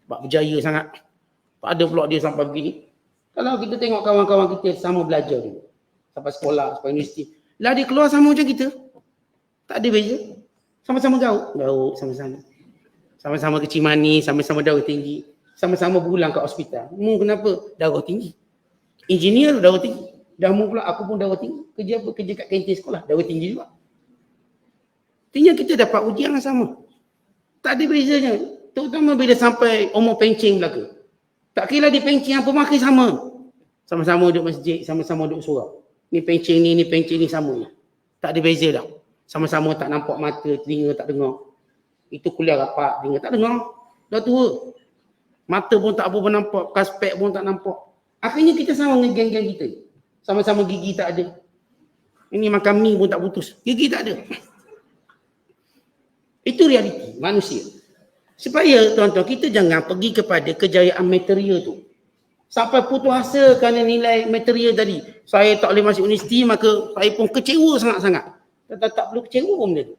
Sebab berjaya sangat. Tak ada pula dia sampai begini. Kalau kita tengok kawan-kawan kita sama belajar dulu. Sampai sekolah, sampai universiti. Lah dia keluar sama macam kita. Tak ada beza. Sama-sama gauk sama-sama. Sama-sama kecil manis, sama-sama darah tinggi. Sama-sama berulang kat hospital. Mu kenapa? Darah tinggi. Engineer darah tinggi. Dah mu pula aku pun darah tinggi. Kerja apa? Kerja kat kantin sekolah. Darah tinggi juga. Artinya kita dapat ujian yang sama. Tak ada bezanya. Terutama bila sampai umur pencing belaka. Tak kira dia pencing apa makin sama. Sama-sama duduk masjid, sama-sama duduk surau. Ni pencing ni pencing ni sama. Tak ada beza dah. Sama-sama tak nampak mata, telinga tak dengar. Itu kuliah rapat, telinga tak dengar. Dah tua. Mata pun tak apa nampak, kaspek pun tak nampak. Akhirnya kita sama dengan geng-geng kita. Sama-sama gigi tak ada. Ini makan mie pun tak putus. Gigi tak ada. Itu realiti manusia. Supaya tuan-tuan kita jangan pergi kepada kejayaan material tu. Sampai putus asa kerana nilai material tadi. Saya tak boleh masuk universiti, maka saya pun kecewa sangat-sangat. Tak perlu kecewa pun benda tu.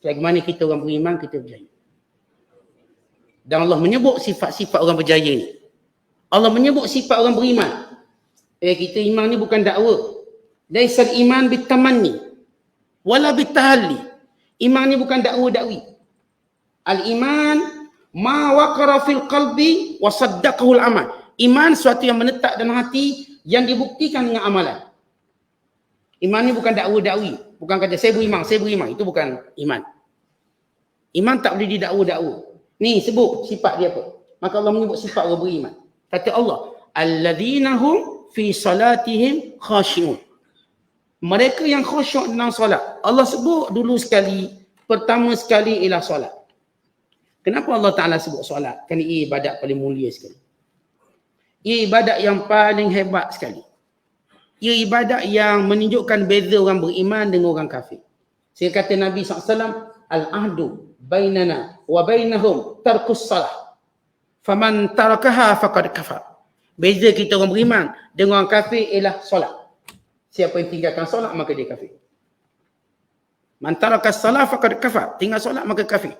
Bagaimana kita orang beriman, kita berjaya. Dan Allah menyebut sifat-sifat orang berjaya ni. Allah menyebut sifat orang beriman. Kita iman ni bukan dakwa. Laisal iman bitamanni wala bitahalli. Iman ni bukan dakwa-dakwi. Al-iman ma waqara fil qalbi wa saddaqahu al-amal. Iman suatu yang menetap dalam hati yang dibuktikan dengan amalan. Iman ni bukan dakwa-dakwi. Bukan kata saya beriman. Itu bukan iman. Iman tak boleh didakwa-dakwa. Ni sebut sifat dia apa. Maka Allah menyebut sifat orang beriman. Kata Allah, alladzina hum fi salatihim khashi'un. Mereka yang khusyuk dalam solat. Allah sebut dulu sekali, pertama sekali ialah solat. Kenapa Allah Ta'ala sebut solat? Kerana ia ibadat paling mulia sekali. Ia ibadat yang paling hebat sekali. Ia ibadat yang menunjukkan beza orang beriman dengan orang kafir. Sehingga kata Nabi SAW, al-ahdu bainana wa bainahum tarkus salah. Faman tarakaha faqad kafar. Beza kita orang beriman dengan orang kafir ialah solat. Siapa yang tinggalkan solat maka dia kafir. Man tarakas salah faqad kafar. Tinggal solat maka kafir.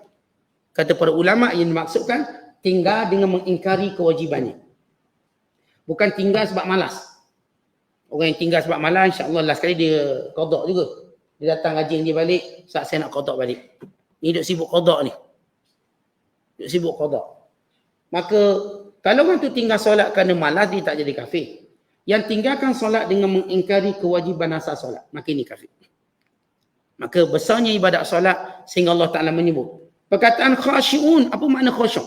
Kata para ulama yang dimaksudkan tinggal dengan mengingkari kewajibannya. Bukan tinggal sebab malas. Orang yang tinggal sebab malas, insya-Allah last kali dia qada juga. Dia datang ngaji dia balik, saat saya nak qada balik. Ni duk sibuk qada ni. Duk sibuk qada. Maka kalau orang tu tinggal solat kerana malas, dia tak jadi kafir. Yang tinggalkan solat dengan mengingkari kewajiban asal solat, maka ini kafir. Maka besarnya ibadat solat sehingga Allah Ta'ala menyebut. Perkataan khasyi'un, apa makna khusyuk?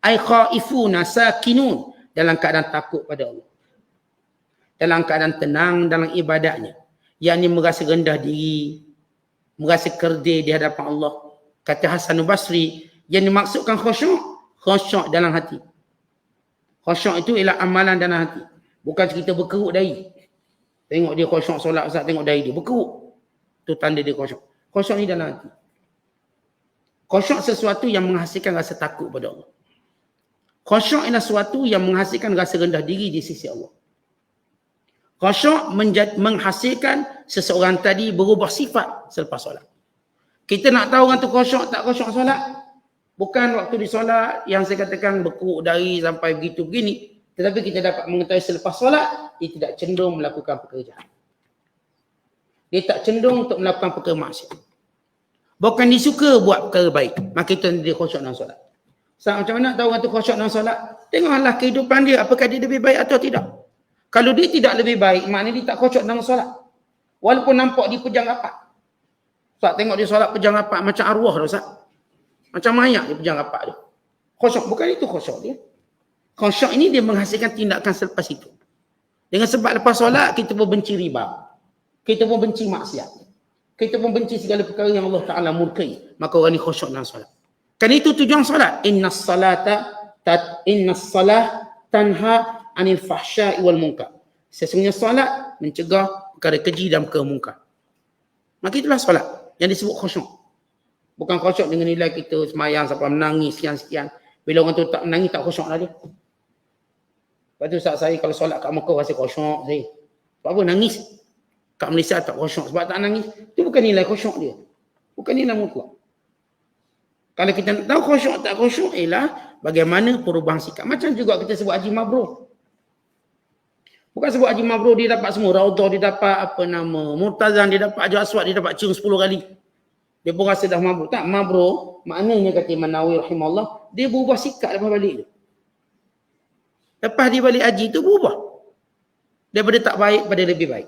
Ay khaifuna sakinun, dalam keadaan takut pada Allah. Dalam keadaan tenang dalam ibadatnya. Yang ini merasa rendah diri, merasa kerdil di hadapan Allah. Kata Hasan Basri, yang dimaksudkan khusyuk, khusyuk dalam hati. Khusyuk itu ialah amalan dalam hati. Bukan kita berkeruk dahi. Tengok dia khusyuk solat, Ustaz, tengok dahi dia berkeruk. Itu tanda dia khusyuk. Khusyuk ni dalam hati. Khusyuk sesuatu yang menghasilkan rasa takut pada Allah. Khusyuk ialah sesuatu yang menghasilkan rasa rendah diri di sisi Allah. Khusyuk menghasilkan seseorang tadi berubah sifat selepas solat. Kita nak tahu orang tu khusyuk tak khusyuk solat. Bukan waktu di solat yang saya katakan berkeruk dahi sampai begitu begini. Tetapi kita dapat mengetahui selepas solat, dia tidak cenderung melakukan pekerjaan. Dia tak cenderung untuk melakukan perkara maksiat. Bukan dia suka buat perkara baik. Maka itu dia khusyuk dalam solat. So, macam mana tahu orang tu khusyuk dalam solat? Tengoklah kehidupan dia, apakah dia lebih baik atau tidak. Kalau dia tidak lebih baik, maknanya dia tak khusyuk dalam solat. Walaupun nampak dia pejang rapat. Ustaz, tengok dia solat pejang rapat macam arwah dah, Ustaz. Macam mayat dia pejang rapat dia. Khusyuk, bukan itu khusyuk dia. Khusyuk ini dia menghasilkan tindakan selepas itu. Dengan sebab lepas solat, kita pun benci riba. Kita pun benci maksiat. Kita pun benci segala perkara yang Allah Ta'ala murkai. Maka orang ini khusyuk dalam solat. Kan itu tujuan solat. Innas salah tanha anil fahsya'i wal munkar. Sesungguhnya solat mencegah perkara keji dan perkara munkar. Maka itulah solat yang disebut khusyuk. Bukan khusyuk dengan nilai kita semayang sampai menangis sekian-sekian. Bila orang tu tak menangis, tak khusyuk lah dia. Lepas tu Ustaz, saya kalau solat kat Mekah rasa khusyuk saya. Sebab apa? Nangis. Kat Malaysia tak khusyuk. Sebab tak nangis. Itu bukan nilai khusyuk dia. Bukan nilai mutlak. Kalau kita nak tahu khusyuk tak khusyuk ialah bagaimana perubahan sikap. Macam juga kita sebut Haji Mabrur. Bukan sebut Haji Mabrur dia dapat semua. Raudah dia dapat Murtazan dia dapat, Hajar Aswad dia dapat cium 10 kali. Dia pun rasa dah mabrur. Tak, mabrur maknanya kata Imam Nawawi rahimahullah, dia berubah sikap lepas balik tu. Lepas dia balik haji tu berubah. Daripada tak baik pada lebih baik.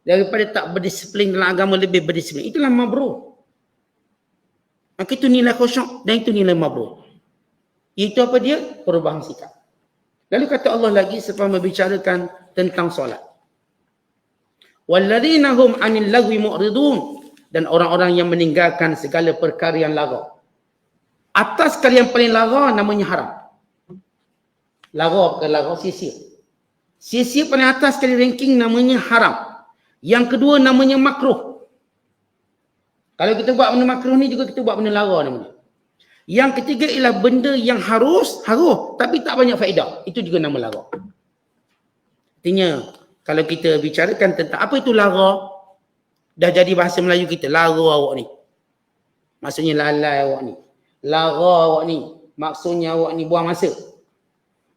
Daripada tak berdisiplin dalam agama lebih berdisiplin. Itulah mabrur. Maka itu nilai khusyuk dan itu nilai mabrur. Itu apa dia? Perubahan sikap. Lalu kata Allah lagi setelah membicarakan tentang solat. Walladzina hum 'anil lagwi mu'ridun, dan orang-orang yang meninggalkan segala perkara yang lara. Atas sekali yang paling lara namanya haram. Lara bukan lara, sia-sia. Sia-sia paling atas sekali ranking namanya haram. Yang kedua namanya makruh. Kalau kita buat benda makruh ni juga kita buat benda lara namanya. Yang ketiga ialah benda yang harus tapi tak banyak faedah. Itu juga nama lara. Artinya kalau kita bicarakan tentang apa itu lara, dah jadi bahasa Melayu kita, lara awak ni. Maksudnya lalai awak ni. Lara awak ni. Maksudnya awak ni buang masa.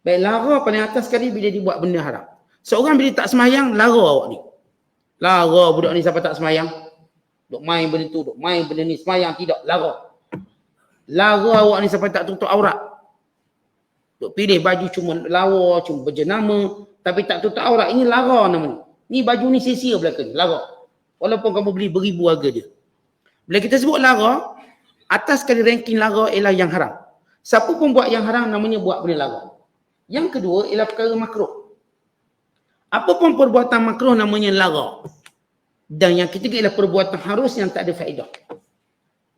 Baik, lara paling atas sekali bila dibuat benda haram. Seorang bila tak semayang, lara awak ni. Lara budak ni siapa tak semayang. Duk main benda tu, duk main benda ni. Semayang tidak, lara. Lara awak ni siapa tak tutup aurat. Duk pilih baju cuma lawa, cuma berjenama. Tapi tak tutup aurat. Ini lara namanya. Ni baju ni sia-sia belakang ni, lara. Walaupun kamu beli beribu harga dia. Bila kita sebut lara, atas sekali ranking lara ialah yang haram. Siapa pun buat yang haram namanya buat benda lara. Yang kedua ialah perkara makruh. Apa pun perbuatan makruh namanya lara. Dan yang ketiga ialah perbuatan harus yang tak ada faedah.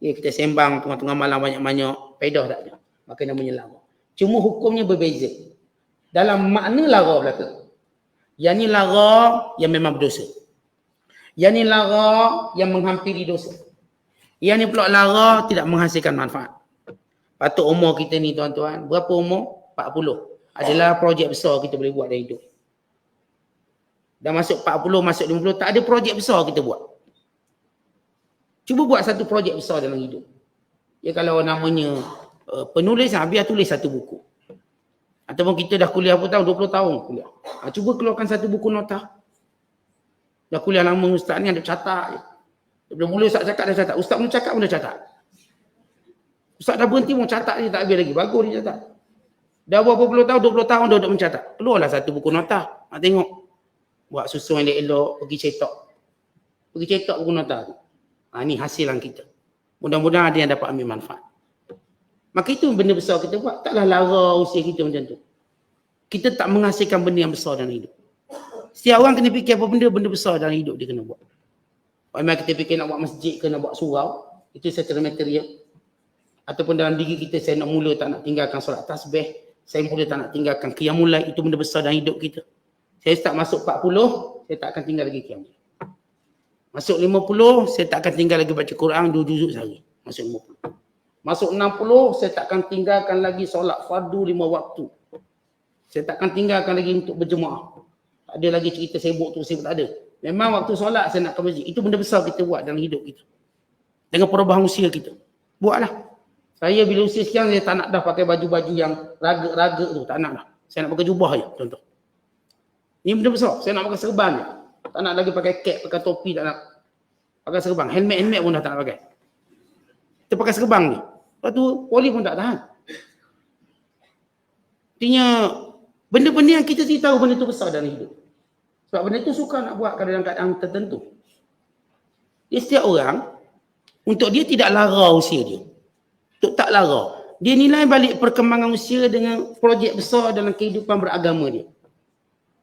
Ya, kita sembang tengah-tengah malam banyak-banyak, faedah tak ada. Maka namanya lara. Cuma hukumnya berbeza. Dalam makna lara belaka. Yang ni lara yang memang berdosa. Yang ni lara yang menghampiri dosa. Yang ni pula lara tidak menghasilkan manfaat. Patut umur kita ni tuan-tuan, berapa umur? 40. Adalah projek besar kita boleh buat dalam hidup. Dah masuk 40, masuk 50, tak ada projek besar kita buat. Cuba buat satu projek besar dalam hidup. Ya kalau namanya penulis, biar tulis satu buku. Ataupun kita dah kuliah berapa tahun, 20 tahun kuliah. Cuba keluarkan satu buku nota. Dah kuliah lama ustaz ni ada catat je. Daripada mula ustaz cakap dah catat. Ustaz pun cakap pun dah catat. Ustaz dah berhenti pun catat je, tak habis lagi. Bagus dia catat. Dah berapa puluh tahun, 20 tahun dah duduk mencatat. Keluarlah satu buku nota. Nak tengok. Buat susun yang elok, pergi cetak. Pergi cetak buku nota tu. Ni hasilan kita. Mudah-mudahan ada yang dapat ambil manfaat. Maka itu benda besar kita buat. Taklah lara usia kita macam tu. Kita tak menghasilkan benda yang besar dalam hidup. Setiap orang kena fikir apa benda besar dalam hidup dia kena buat. Memang kita fikir nak buat masjid ke nak buat surau. Itu secara material. Ataupun dalam diri kita, saya nak mula tak nak tinggalkan solat tasbih. Saya mula tak nak tinggalkan qiyamul lail. Itu benda besar dalam hidup kita. Saya start masuk 40, saya tak akan tinggal lagi qiyamul lail. Masuk 50, saya tak akan tinggal lagi baca Quran 2 juzuk sehari. Masuk 50. Masuk 60, saya tak akan tinggalkan lagi solat fardu 5 waktu. Saya tak akan tinggalkan lagi untuk berjemaah. Tak ada lagi cerita sibuk tu, sibuk tak ada. Memang waktu solat saya nak ke masjid. Itu benda besar kita buat dalam hidup kita. Dengan perubahan usia kita. Buatlah. Saya bila usia sekian, saya tak nak dah pakai baju-baju yang raga-raga tu. Tak nak dah. Saya nak pakai jubah je, contoh. Ini benda besar. Saya nak pakai serban je. Tak nak lagi pakai cap, pakai topi, tak nak. Pakai serban. Helmet pun dah tak nak pakai. Kita pakai serban ni. Lepas tu, poli pun tak tahan. Artinya, benda-benda yang kita tahu benda tu besar dalam hidup. Sebab benda tu suka nak buat dalam keadaan tertentu. Dia setiap orang, untuk dia tidak lara usia dia. Untuk tak lara. Dia nilai balik perkembangan usia dengan projek besar dalam kehidupan beragama dia.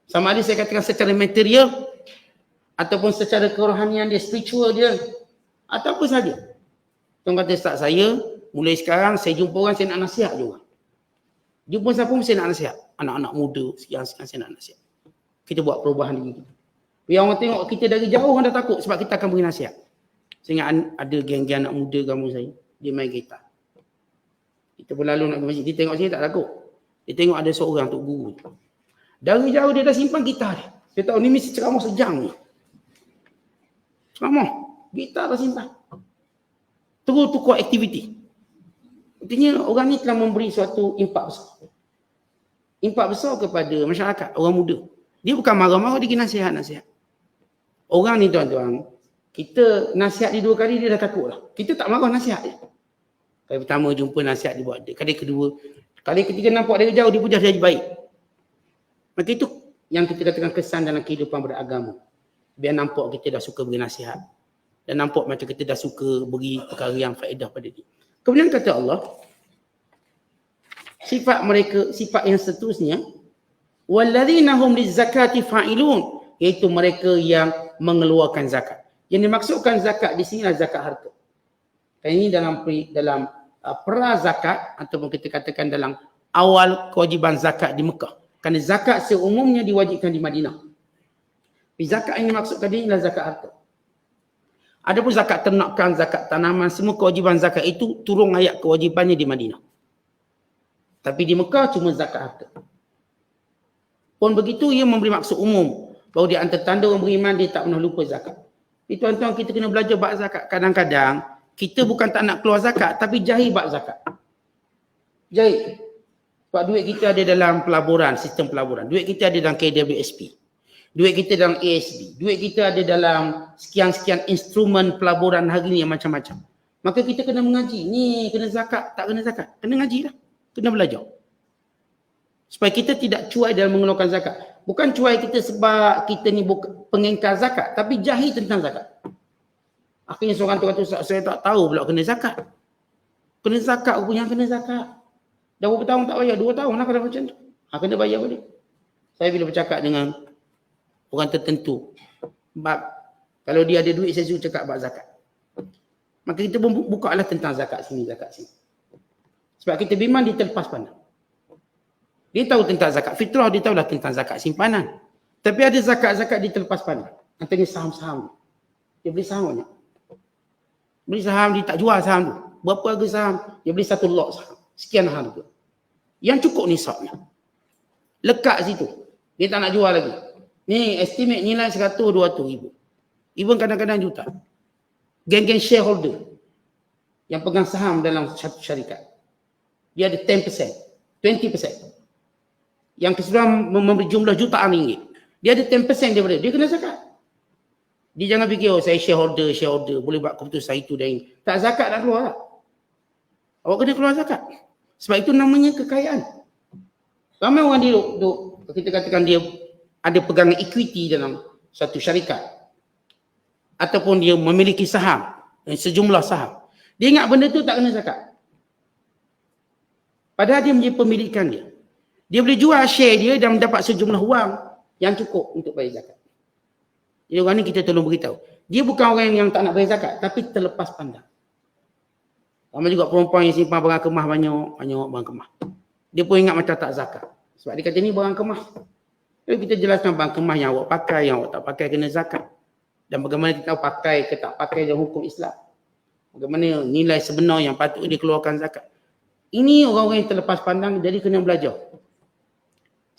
Sama ada saya katakan secara material, ataupun secara kerohanian dia, spiritual dia, atau apa saja. Tuan kata, Ustaz saya, mulai sekarang saya jumpa orang, saya nak nasihat juga. Jumpa siapa pun saya nak nasihat. Anak-anak muda, sekian-sekian saya nak nasihat. Kita buat perubahan diri kita. Biar orang tengok kita dari jauh, orang dah takut sebab kita akan beri nasihat. Saya ingat ada geng-geng anak muda kamu saya, dia main gitar. Kita pun lalu nak ke masjid, dia tengok saya tak takut. Dia tengok ada seorang tok guru. Dari jauh dia dah simpan gitar dia. Dia tahu ni mesti ceramah sejam ni. Ceramah, gitar dah simpan. Terus tukar aktiviti. Artinya orang ni telah memberi suatu impak besar. Impak besar kepada masyarakat, orang muda. Dia bukan marah-marah, dia kena nasihat-nasihat. Orang ni tuan-tuan, kita nasihat dia 2 kali, dia dah takut lah. Kita tak marah nasihat dia. Kali pertama jumpa nasihat dia buat dia. Kali kedua, kali ketiga nampak dari jauh, dia pun dah jadi baik. Maka itu yang kita katakan kesan dalam kehidupan beragama. Biar nampak kita dah suka beri nasihat. Dan nampak macam kita dah suka beri perkara yang faedah pada dia. Kemudian kata Allah, sifat mereka, sifat yang seterusnya, walladzina hum lizakati fa'ilun, iaitu mereka yang mengeluarkan zakat. Yang dimaksudkan zakat di sini adalah zakat harta. Ini dalam pra-zakat ataupun kita katakan dalam awal kewajiban zakat di Mekah. Kerana zakat seumumnya diwajibkan di Madinah. Tapi zakat yang dimaksudkan ini adalah zakat harta. Adapun zakat ternakan, zakat tanaman, semua kewajiban zakat itu turun ayat kewajibannya di Madinah. Tapi di Mekah cuma zakat harta. Pun begitu ia memberi maksud umum bahawa di antara tanda orang beriman dia tak pernah lupa zakat. Tapi tuan-tuan kita kena belajar bab zakat. Kadang-kadang kita bukan tak nak keluar zakat tapi jahil bab zakat. Jahil. Sebab duit kita ada dalam pelaburan, sistem pelaburan. Duit kita ada dalam KWSP. Duit kita dalam ASB. Duit kita ada dalam sekian-sekian instrumen pelaburan hari ni yang macam-macam. Maka kita kena mengaji. Ni kena zakat, tak kena zakat. Kena ngaji lah. Kena belajar. Supaya kita tidak cuai dalam mengeluarkan zakat. Bukan cuai kita sebab kita ni pengingkar zakat. Tapi jahil tentang zakat. Akhirnya seorang tu kata, saya tak tahu pula kena zakat. Kena zakat, punya kena zakat. Dah berapa tahun tak bayar? 2 tahun lah kalau macam tu. Kena bayar balik. Saya bila bercakap dengan orang tertentu, bab kalau dia ada duit saya suruh cakap bab zakat. Maka kita buka lah tentang zakat sini, zakat sini. Sebab kita bimbang dia terlepas pandang. Dia tahu tentang zakat fitrah, dia tahulah tentang zakat simpanan. Tapi ada zakat-zakat dia terlepas pandang. Antaranya saham-saham. Dia beli saham banyak. Beli saham, dia tak jual saham tu. Berapa harga saham? Dia beli satu lot saham. Sekian harga. Yang cukup nisabnya. Lekat situ. Dia tak nak jual lagi. Ni estimate nilai 100-200 ribu. Even kadang-kadang juta. Geng-geng shareholder yang pegang saham dalam satu syarikat. Dia ada 10%, 20%. Yang keseluruhan memberi jumlah jutaan ringgit. Dia ada 10% daripada dia kena zakat. Dia jangan fikir, oh saya shareholder, boleh buat keputusan itu dan ini. Tak, zakat tak keluar tak? Awak kena keluar zakat. Sebab itu namanya kekayaan. Ramai orang dia duk, kita katakan dia ada pegangan equity dalam satu syarikat. Ataupun dia memiliki saham, sejumlah saham. Dia ingat benda tu tak kena zakat. Padahal dia menjadi pemilikan dia. Dia boleh jual share dia dan mendapat sejumlah wang yang cukup untuk bayar zakat. Jadi orang ni kita tolong beritahu. Dia bukan orang yang tak nak bayar zakat, tapi terlepas pandang. Ramai juga perempuan yang simpan barang kemah banyak barang kemah. Dia pun ingat macam tak zakat. Sebab dia kata ni barang kemah. Jadi kita jelaskan barang kemah yang awak pakai, yang awak tak pakai kena zakat. Dan bagaimana kita tahu pakai ke tak pakai dalam hukum Islam. Bagaimana nilai sebenar yang patut dikeluarkan zakat. Ini orang-orang yang terlepas pandang, jadi kena belajar.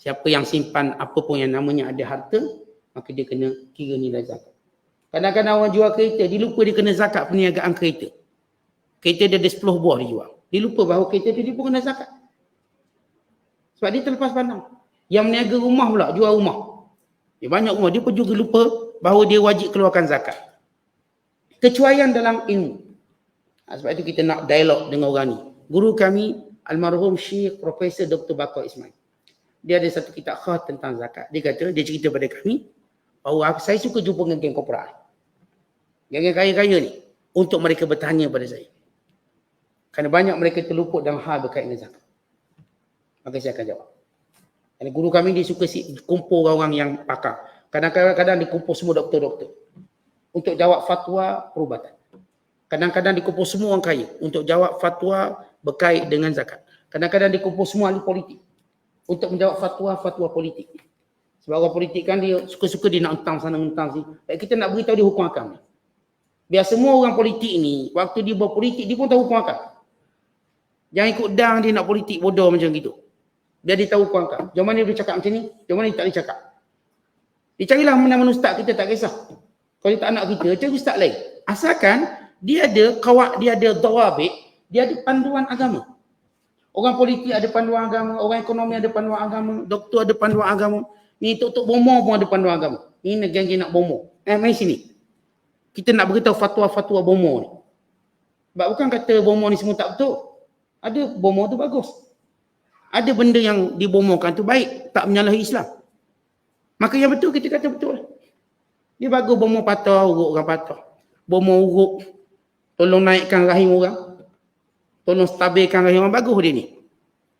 Siapa yang simpan apa pun yang namanya ada harta, maka dia kena kira nilai zakat. Kadang-kadang orang jual kereta, dia lupa dia kena zakat perniagaan kereta. Kereta dia ada 10 buah dia jual. Dia lupa bahawa kereta dia pun kena zakat. Sebab dia terlepas pandang. Yang meniaga rumah pula, jual rumah. Dia banyak rumah, dia pun juga lupa bahawa dia wajib keluarkan zakat. Kecuaian dalam ilmu. Sebab itu kita nak dialog dengan orang ni. Guru kami, almarhum Syekh Profesor Dr. Bakar Ismail. Dia ada satu kitab khas tentang zakat. Dia kata, dia cerita pada kami, bahawa saya suka jumpa dengan geng korporat. Geng-geng kaya-kaya ni. Untuk mereka bertanya pada saya. Kerana banyak mereka terluput dalam hal berkaitan dengan zakat. Maka saya akan jawab. Kerana guru kami dia suka kumpul orang yang pakar. Kadang-kadang dikumpul semua doktor-doktor. Untuk jawab fatwa perubatan. Kadang-kadang dikumpul semua orang kaya. Untuk jawab fatwa berkait dengan zakat. Kadang-kadang dikumpul semua ahli politik. Untuk menjawab fatwa-fatwa politik. Sebab orang politik kan dia suka-suka dia nak entang sana entang sini. Kita nak beritahu dia hukum akam ni. Biar semua orang politik ni, waktu dia berpolitik, dia pun tahu hukum akam. Jangan ikut dang dia nak politik bodoh macam gitu. Biar dia tahu hukum akam. Macam mana dia boleh cakap macam ni, macam mana dia tak boleh cakap. Dia carilah mana-mana ustaz kita tak kisah. Kalau dia tak nak kita, cari ustaz lain. Asalkan dia ada kawat, dia ada dawabit, dia ada panduan agama. Orang politik ada panduan agama, orang ekonomi ada panduan agama, doktor ada panduan agama. Ni tok-tok bomo pun ada panduan agama. Ni geng-geng nak bomo. Mari sini. Kita nak beritahu fatwa-fatwa bomo ni. Sebab bukan kata bomo ni semua tak betul. Ada bomo tu bagus. Ada benda yang dibomokan tu baik, tak menyalahi Islam. Maka yang betul kita kata betul. Dia bagus bomo patah, urut orang patah. Bomo urut, tolong naikkan rahim orang. Tolong stabilkan rahim orang, bagus dia ni.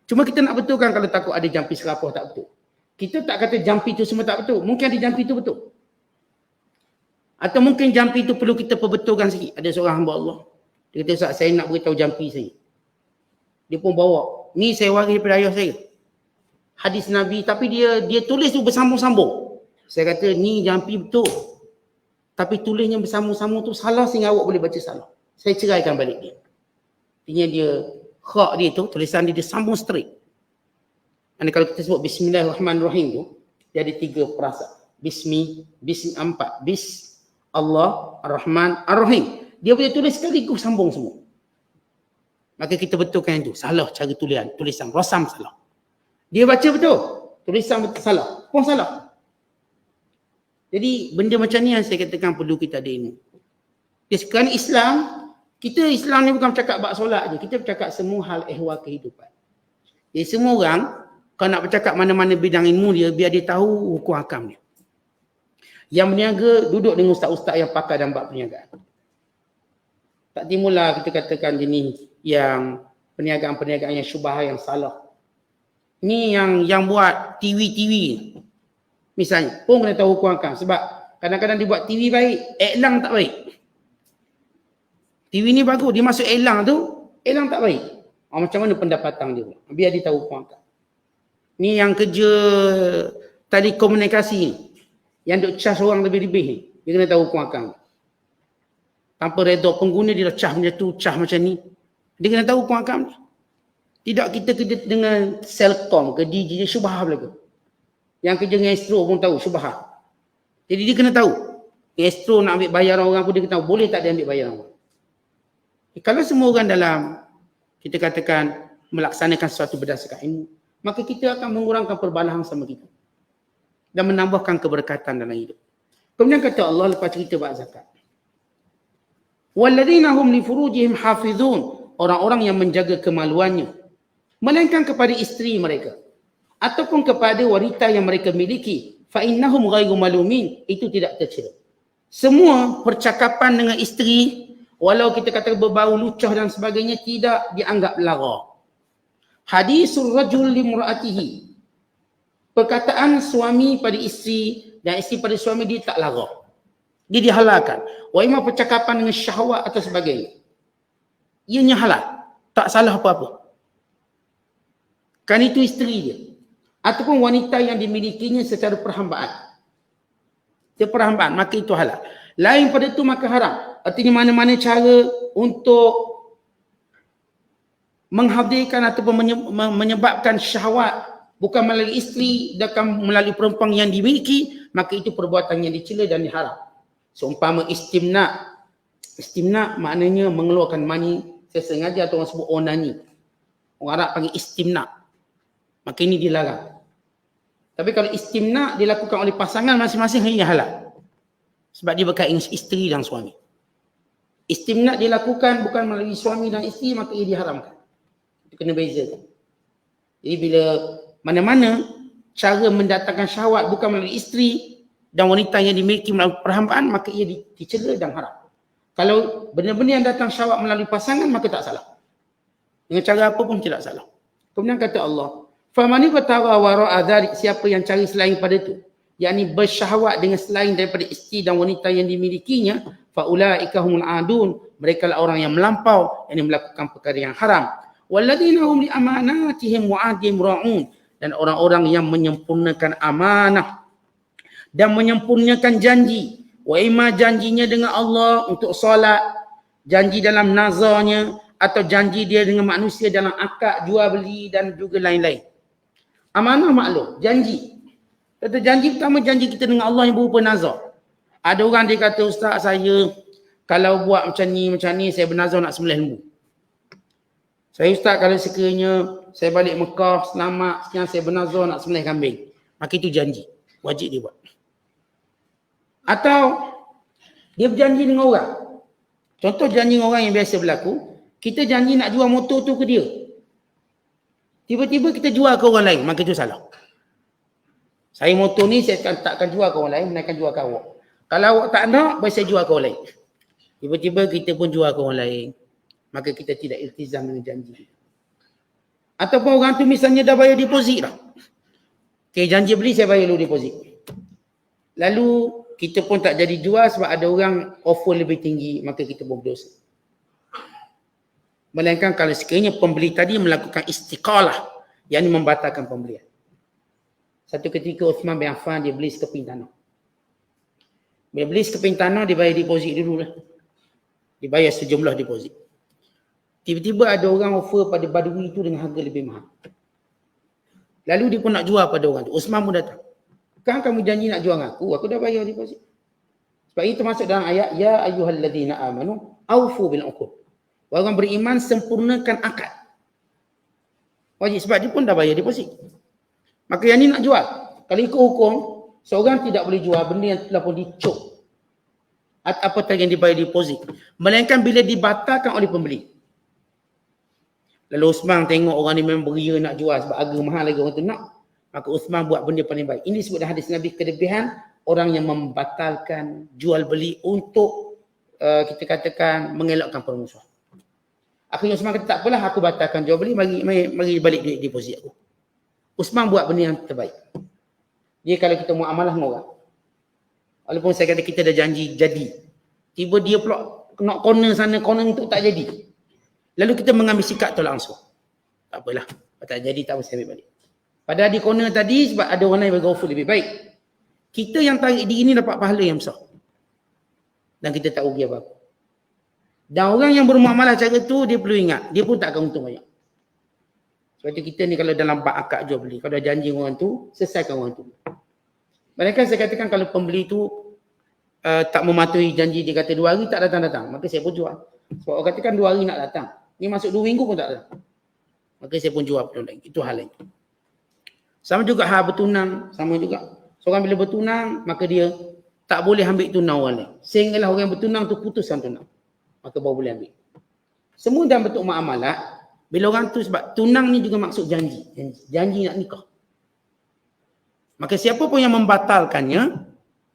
Cuma kita nak betulkan kalau takut ada jampi serapah tak betul. Kita tak kata jampi tu semua tak betul. Mungkin ada jampi tu betul. Atau mungkin jampi tu perlu kita perbetulkan sikit. Ada seorang hamba Allah. Dia kata, Ustaz, saya nak beritahu jampi saya. Dia pun bawa. Ni saya waris daripada ayah saya. Hadis Nabi. Tapi dia tulis tu bersambung-sambung. Saya kata, ni jampi betul. Tapi tulisnya bersambung-sambung tu salah sehingga awak boleh baca salah. Saya ceraikan balik dia. Artinya dia, khak dia tu, tulisan dia sambung straight. Dan kalau kita sebut Bismillahirrahmanirrahim tu, dia ada 3 perasa. Bismi 4. Bis, Allah, Ar-Rahman, Ar-Rahim. Dia boleh tulis sekaligus sambung semua. Maka kita betulkan itu. Salah cara tulisan. Rasam salah. Dia baca betul. Tulisan betul salah. Pun salah. Jadi benda macam ni yang saya katakan perlu kita ada ilmu. Sekarang Islam, Islam ni bukan bercakap bab solat je. Kita bercakap semua hal ehwal kehidupan. Jadi semua orang, kalau nak bercakap mana-mana bidang ilmu dia, biar dia tahu hukum hakam dia. Yang berniaga, duduk dengan ustaz-ustaz yang pakar dalam bab perniagaan. Tak timbullah kita katakan jenis yang perniagaan-perniagaan yang syubhah yang salah. Ni yang buat TV misalnya pun kena tahu hukum akam. Sebab kadang-kadang dia buat TV baik, iklan tak baik. TV ni bagus, dia masuk iklan tu, iklan tak baik. Macam mana pendapatan dia? Biar dia tahu hukum akam. Ni yang kerja telekomunikasi ni, yang duk cas orang lebih-lebih ni, dia kena tahu hukum akam. Tanpa redha pengguna dia dah cas macam tu, cas macam ni. Dia kena tahu hukum akam ni. Tidak kita kerja dengan Selcom ke DG, syubhah berlaku. Yang kerja dengan Astro pun tahu syubhah. Jadi dia kena tahu. Astro nak ambil bayaran orang pun dia kena tahu, boleh tak dia ambil bayaran orang. Kalau semua orang dalam, kita katakan, melaksanakan sesuatu berdasarkan ilmu, maka kita akan mengurangkan perbalahan sama kita. Dan menambahkan keberkatan dalam hidup. Kemudian kata Allah lepas cerita bab zakat. وَالَّذِينَ هُمْ لِفُرُوجِهِمْ حَافِظُونَ. Orang-orang yang menjaga kemaluannya. Melainkan kepada isteri mereka. Ataupun kepada wanita yang mereka miliki. فَإِنَّهُمْ غَيْرُ مَلُومِينَ. Itu tidak tercela. Semua percakapan dengan isteri, walau kita kata berbau lucah dan sebagainya, tidak dianggap lara. Hadisul rajul limra'atihi. Perkataan suami pada isteri dan isteri pada suami dia tak lara. Dia dihalalkan. Wa imma percakapan dengan syahwat atau sebagainya. Ianya halal. Tak salah apa-apa. Kan itu isteri dia. Ataupun wanita yang dimilikinya secara perhambaan. Perhambaan, maka itu halal. Lain pada itu maka haram. Artinya mana-mana cara untuk menghadirkan ataupun menyebabkan syahwat bukan melalui isteri, dan melalui perempuan yang dimiliki, maka itu perbuatan yang dicela dan diharam. Seumpama istimna. Istimna maknanya mengeluarkan mani sesengaja atau orang sebut onani. Orang Arab panggil istimna. Maka ini dilarang. Tapi kalau istimna dilakukan oleh pasangan masing-masing, ini halal. Sebab dia berkaitan isteri dan suami. Istimna dilakukan bukan melalui suami dan isteri, maka ia diharamkan. Itu kena bezakan. Jadi bila mana-mana cara mendatangkan syahwat bukan melalui isteri dan wanita yang dimiliki melalui perhambaan, maka ia dicela dan haram. Kalau benda-benda yang datang syahwat melalui pasangan, maka tak salah. Dengan cara apa pun tidak salah. Kemudian kata Allah, "Famani qatawa wara'a dzalik." Siapa yang cari selain pada itu, yakni bersyahwat dengan selain daripada isteri dan wanita yang dimilikinya, fa ulaika humul adun. Mereka lah orang yang melampau, yang melakukan perkara yang haram. Walladzina hum li amanatihim wa 'ahdihim ra'un. Dan orang-orang yang menyempurnakan amanah dan menyempurnakan janji. Wa imma janjinya dengan Allah untuk solat, janji dalam nazarnya, atau janji dia dengan manusia dalam akad jual beli dan juga lain-lain. Amanah maklum, janji. Kata janji pertama, janji kita dengan Allah yang berupa nazar. Ada orang dia kata, "Ustaz, saya kalau buat macam ni, saya bernazar nak sembelih lembu. Saya Ustaz, kalau sekiranya saya balik Mekah selamat, sekian saya bernazar nak sembelih kambing." Maka itu janji. Wajib dia buat. Atau dia berjanji dengan orang. Contoh janji dengan orang yang biasa berlaku. Kita janji nak jual motor tu ke dia. Tiba-tiba kita jual ke orang lain, maka itu salah. Saya motor ni saya takkan jual ke orang lain, menaikkan jual ke awak. Kalau awak tak nak, baik saya jual ke orang lain. Tiba-tiba kita pun jual ke orang lain, maka kita tidak iltizam dengan janji. Ataupun orang tu misalnya dah bayar deposit dah. Okay, janji beli saya bayar dulu deposit. Lalu kita pun tak jadi jual sebab ada orang offer lebih tinggi, maka kita pun berdosa. Melainkan kalau sekiranya pembeli tadi melakukan istiqalah, yang membatalkan pembelian. Satu ketika Uthman bin Affan dia beli sekeping tanah. Bila beli sekeping tanah, dia bayar deposit dulu lah. Dia bayar sejumlah deposit. Tiba-tiba ada orang offer pada badui itu dengan harga lebih mahal. Lalu dia pun nak jual pada orang tu. Uthman pun datang. Kan kamu janji nak jual dengan aku dah bayar deposit. Sebab itu masuk dalam ayat, ya ayyuhalladzina amanu aufu bil uqud. Orang beriman sempurnakan akad. Wajib, sebab dia pun dah bayar deposit. Maka yang ni nak jual. Kalau ikut hukum, seorang tidak boleh jual benda yang telah pun dicuk. Apa tadi yang dibayar deposit. Melainkan bila dibatalkan oleh pembeli. Lalu Uthman tengok orang ni memang beria nak jual sebab harga mahal lagi orang tu nak. Maka Uthman buat benda paling baik. Ini disebut dalam hadis Nabi, kelebihan orang yang membatalkan jual beli untuk kita katakan mengelakkan permusuhan. Akhirnya Uthman kata, tak apalah, aku batalkan jual beli, mari balik duit deposit aku. Usman buat benda yang terbaik. Dia kalau kita muamalah dengan orang, walaupun saya kata kita dah janji jadi, tiba dia pula nak corner sana, corner untuk tak jadi. Lalu kita mengambil sikap tolak ansur. Tak apalah, tak jadi tak apa, saya ambil balik. Padahal di corner tadi sebab ada orang lain bagi offer lebih baik. Kita yang tarik diri ni dapat pahala yang besar. Dan kita tak rugi apa-apa. Dan orang yang bermuamalah cara tu, dia perlu ingat, dia pun tak akan untung banyak. Sebab tu kita ni kalau dalam bab akad jual beli, kalau dah janji orang tu, selesaikan orang tu. Bahkan saya katakan kalau pembeli tu tak mematuhi janji, dia kata 2 hari tak datang-datang, maka saya pun jual. Sebab orang katakan 2 hari nak datang, ni masuk 2 minggu pun tak datang, maka saya pun jual betul lagi. Itu hal lain. Sama juga hal bertunang, sama juga. Seorang bila bertunang, maka dia tak boleh ambil tunang orang lain. Sehinggalah orang yang bertunang tu putuskan tunang, maka baru boleh ambil. Semua dalam bentuk muamalah. Bila orang tu, sebab tunang ni juga maksud janji. Janji nak nikah. Maka siapa pun yang membatalkannya,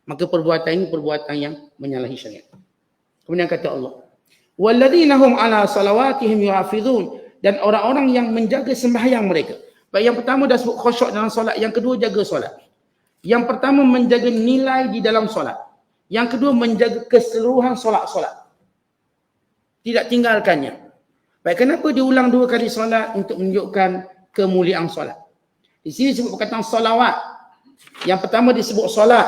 maka perbuatan ini perbuatan yang menyalahi syariat. Kemudian kata Allah, walladzina hum ala salawatihim yuhafizun, dan orang-orang yang menjaga sembahyang mereka. Baik, yang pertama dah sebut khusyuk dalam solat, yang kedua jaga solat. Yang pertama menjaga nilai di dalam solat. Yang kedua menjaga keseluruhan solat-solat. Tidak tinggalkannya. Baik, kenapa diulang 2 kali solat? Untuk menunjukkan kemuliaan solat. Di sini disebut perkataan solawat. Yang pertama disebut solat.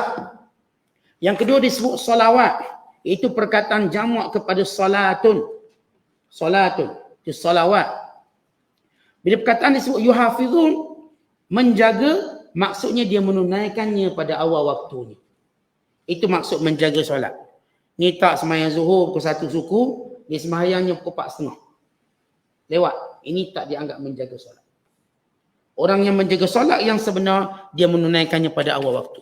Yang kedua disebut solawat. Itu perkataan jamak kepada solatun. Solatun. Itu solawat. Bila perkataan disebut yuhafizun, menjaga, maksudnya dia menunaikannya pada awal waktunya. Itu maksud menjaga solat. Ni tak sembahyang zuhur pukul 1 suku, dia sembahyangnya pukul 4.30. Lewat. Ini tak dianggap menjaga solat. Orang yang menjaga solat yang sebenar, dia menunaikannya pada awal waktu.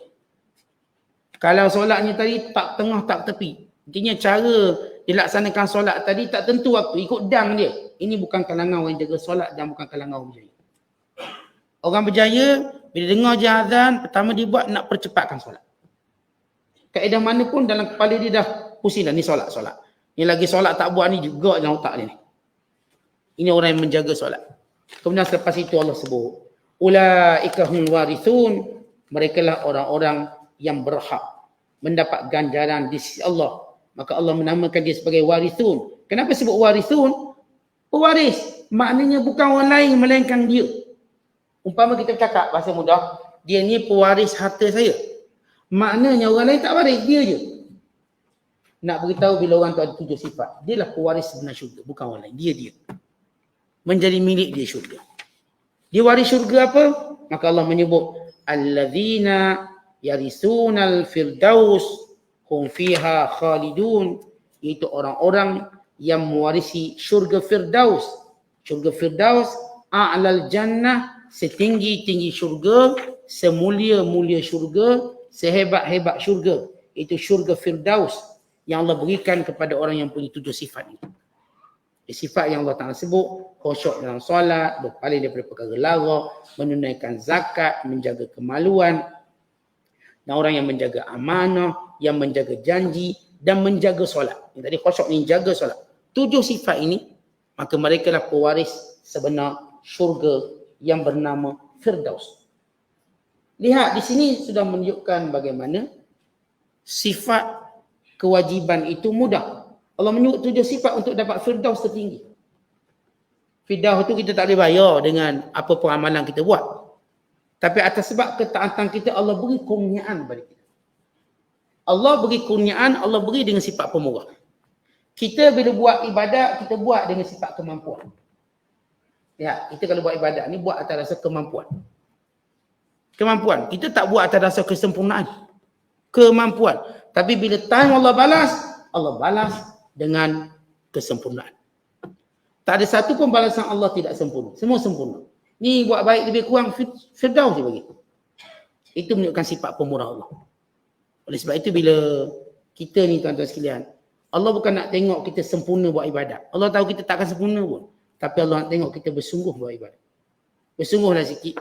Kalau solatnya tadi tak tengah tak tepi, artinya cara dilaksanakan solat tadi tak tentu waktu, ikut dang dia. Ini bukan kalangan orang yang jaga solat dan bukan kalangan orang berjaya. Orang berjaya, bila dengar je azan, pertama dia buat nak percepatkan solat. Kaedah mana pun dalam kepala dia dah pusing dah, ni solat. Ni lagi solat tak buat ni juga dalam otak dia ni. Ini orang yang menjaga solat. Kemudian selepas itu Allah sebut, ulaika hum warithun, merekalah orang-orang yang berhak mendapat ganjaran di sisi Allah. Maka Allah menamakan dia sebagai warithun. Kenapa sebut warithun? Pewaris. Maknanya bukan orang lain melainkan dia. Umpama kita cakap bahasa mudah, dia ni pewaris harta saya. Maknanya orang lain tak waris, dia je. Nak beritahu bila orang tu ada 7 sifat. Dia lah pewaris sebenar syurga, bukan orang lain. Dia. Menjadi milik dia syurga. Dia waris syurga apa? Maka Allah menyebut alladzina yarisunal firdaus hum fiha khalidun, iaitu orang-orang yang mewarisi syurga firdaus. Syurga firdaus a'lal jannah, setinggi-tinggi syurga, semulia-mulia syurga, sehebat-hebat syurga. Itu syurga firdaus yang Allah berikan kepada orang yang punya 7 sifat ini. Sifat yang Allah Ta'ala sebut, khusyuk dalam solat, berpaling daripada perkara lara, menunaikan zakat, menjaga kemaluan, dan orang yang menjaga amanah, yang menjaga janji, dan menjaga solat. Yang tadi khusyuk ni jaga solat. 7 sifat ini, maka mereka lah pewaris sebenar syurga yang bernama Firdaus. Lihat di sini sudah menunjukkan bagaimana sifat kewajiban itu mudah. Allah menyebut 7 sifat untuk dapat Firdaus tertinggi. Firdaus itu kita tak boleh bayar dengan apa pun amalan kita buat. Tapi atas sebab ketaatan kita, Allah beri kurniaan kepada kita. Allah beri kurniaan, Allah beri dengan sifat pemurah. Kita bila buat ibadat, kita buat dengan sifat kemampuan. Ya, kita kalau buat ibadat ni buat atas dasar kemampuan. Kemampuan. Kita tak buat atas dasar kesempurnaan. Kemampuan. Tapi bila time Allah balas dengan kesempurnaan. Tak ada satu pun balasan Allah tidak sempurna. Semua sempurna. Ni buat baik lebih kurang Firdaus dia bagi. Itu menunjukkan sifat pemurah Allah. Oleh sebab itu bila kita ni tuan-tuan sekalian, Allah bukan nak tengok kita sempurna buat ibadat. Allah tahu kita takkan sempurna pun. Tapi Allah nak tengok kita bersungguh buat ibadat. Bersungguhlah sikit.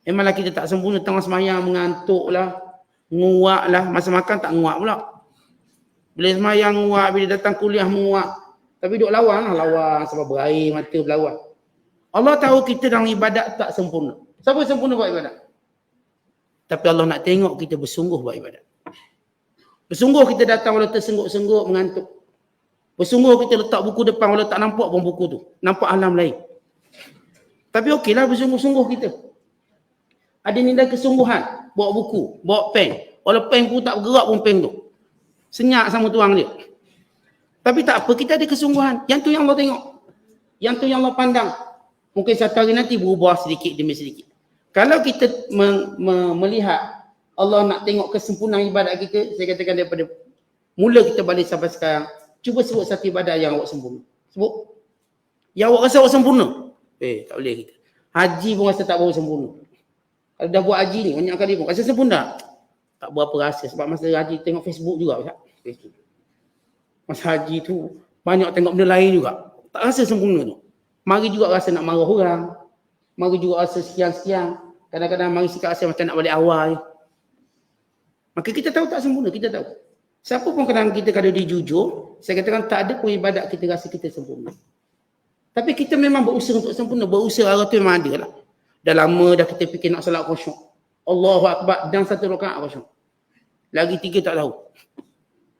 Memanglah kita tak sempurna, tengah semayang mengantuk lah, nguak lah, masa makan tak nguak pula. Bila semayang nguak, bila datang kuliah menguak. Tapi duduk lawan lah, lawan sebab berair mata berlawan. Allah tahu kita dalam ibadat tak sempurna. Siapa sempurna buat ibadat? Tapi Allah nak tengok kita bersungguh buat ibadat. Bersungguh kita datang walau tersengguk-sengguk mengantuk. Bersungguh kita letak buku depan walau tak nampak pun buku tu. Nampak alam lain. Tapi okeylah bersungguh-sungguh kita. Ada nilai kesungguhan. Bawa buku, bawa pen. Walau pen pun tak bergerak pun pen tu. Senyap sama tuang dia. Tapi tak apa, kita ada kesungguhan. Yang tu yang Allah tengok. Yang tu yang Allah pandang. Mungkin satu hari nanti berubah sedikit demi sedikit. Kalau kita melihat Allah nak tengok kesempurnaan ibadat kita, saya katakan daripada mula kita balik sampai sekarang, cuba sebut satu ibadat yang awak sempurna. Sebut. Yang awak rasa awak sempurna. Tak boleh kita. Haji pun rasa tak berapa sempurna. Kalau dah buat haji ni, banyak kali pun rasa sempurna. Tak berapa rasa. Sebab masa haji tengok Facebook juga. Facebook. Masa haji tu, banyak tengok benda lain juga. Tak rasa sempurna tu. Mari juga rasa nak marah orang. Mari juga rasa sekian-sekian. Kadang-kadang mari sikap rasa macam nak balik awal. Maka kita tahu tak sempurna, kita tahu. Siapa pun kadang kita kalau dia jujur, saya katakan tak ada pun ibadat kita rasa kita sempurna. Tapi kita memang berusaha untuk sempurna. Berusaha arah tu memang ada lah. Dah lama dah kita fikir nak solat khusyuk. Allahu Akbar dan satu rakaat khusyuk. Lagi 3 tak tahu.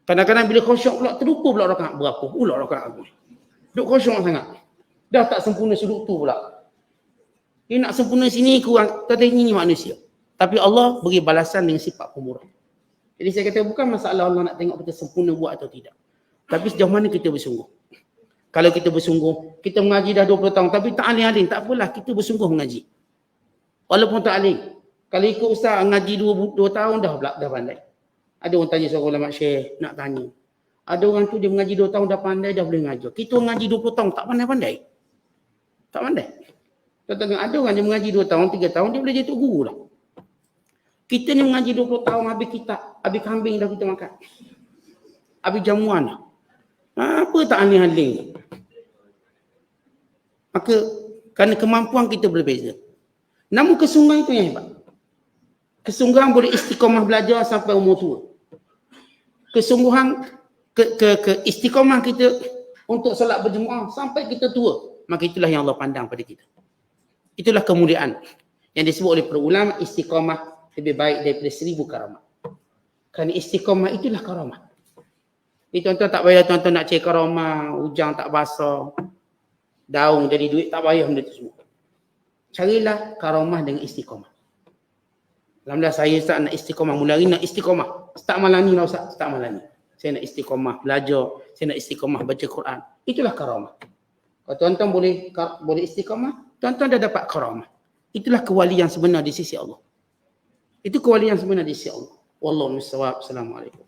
Kadang-kadang bila khusyuk pula terlupa pula rakaat. Berapa pula rakaat aku. Duk khusyuk sangat. Dah tak sempurna sudut tu pula. Dia nak sempurna sini kurang. Kata ini manusia. Tapi Allah beri balasan dengan sifat pemurah. Jadi saya kata bukan masalah Allah nak tengok kita sempurna buat atau tidak. Tapi sejauh mana kita bersungguh. Kalau kita bersungguh, kita mengaji dah 20 tahun. Tapi tak alim-alim, tak apalah. Kita bersungguh mengaji. Walaupun tak alim. Kalau ikut ustaz ngaji 2 tahun dah pandai. Ada orang tanya seorang ulama syekh, nak tanya. Ada orang tu dia mengaji 2 tahun dah pandai, dah boleh ngajar. Kita mengaji 20 tahun tak pandai-pandai. Tak pandai. Contohnya ada orang yang mengaji 2 tahun, 3 tahun, dia boleh jadi tok guru lah. Kita ni mengaji 20 tahun habis kitab, habis kambing dah kita makan. Habis jamuan dah. Apa tak aling-aling. Maka kerana kemampuan kita berbeza. Namun kesungguhan itu yang hebat. Kesungguhan boleh istiqamah belajar sampai umur tua. Kesungguhan istiqamah kita untuk solat berjemaah sampai kita tua. Maka itulah yang Allah pandang pada kita. Itulah kemuliaan yang disebut oleh para ulama, istiqamah lebih baik daripada 1000 karamah. Kerana istiqamah itulah karamah. Jadi tuan-tuan tak payah tuan-tuan nak cari karamah, hujang tak basah, daun jadi duit, tak payah benda tu semua. Carilah karamah dengan istiqamah. Alhamdulillah saya Ustaz nak istiqamah. Mula hari nak istiqamah. Start malam ni lah Ustaz. Start malam ni. Saya nak istiqamah belajar. Saya nak istiqamah baca Quran. Itulah karamah. Kalau tuan-tuan boleh istiqamah, tuan-tuan dah dapat karamah. Itulah kewalian sebenar di sisi Allah. Itu kewalian sebenar di sisi Allah. Wallahu a'lam. Assalamualaikum.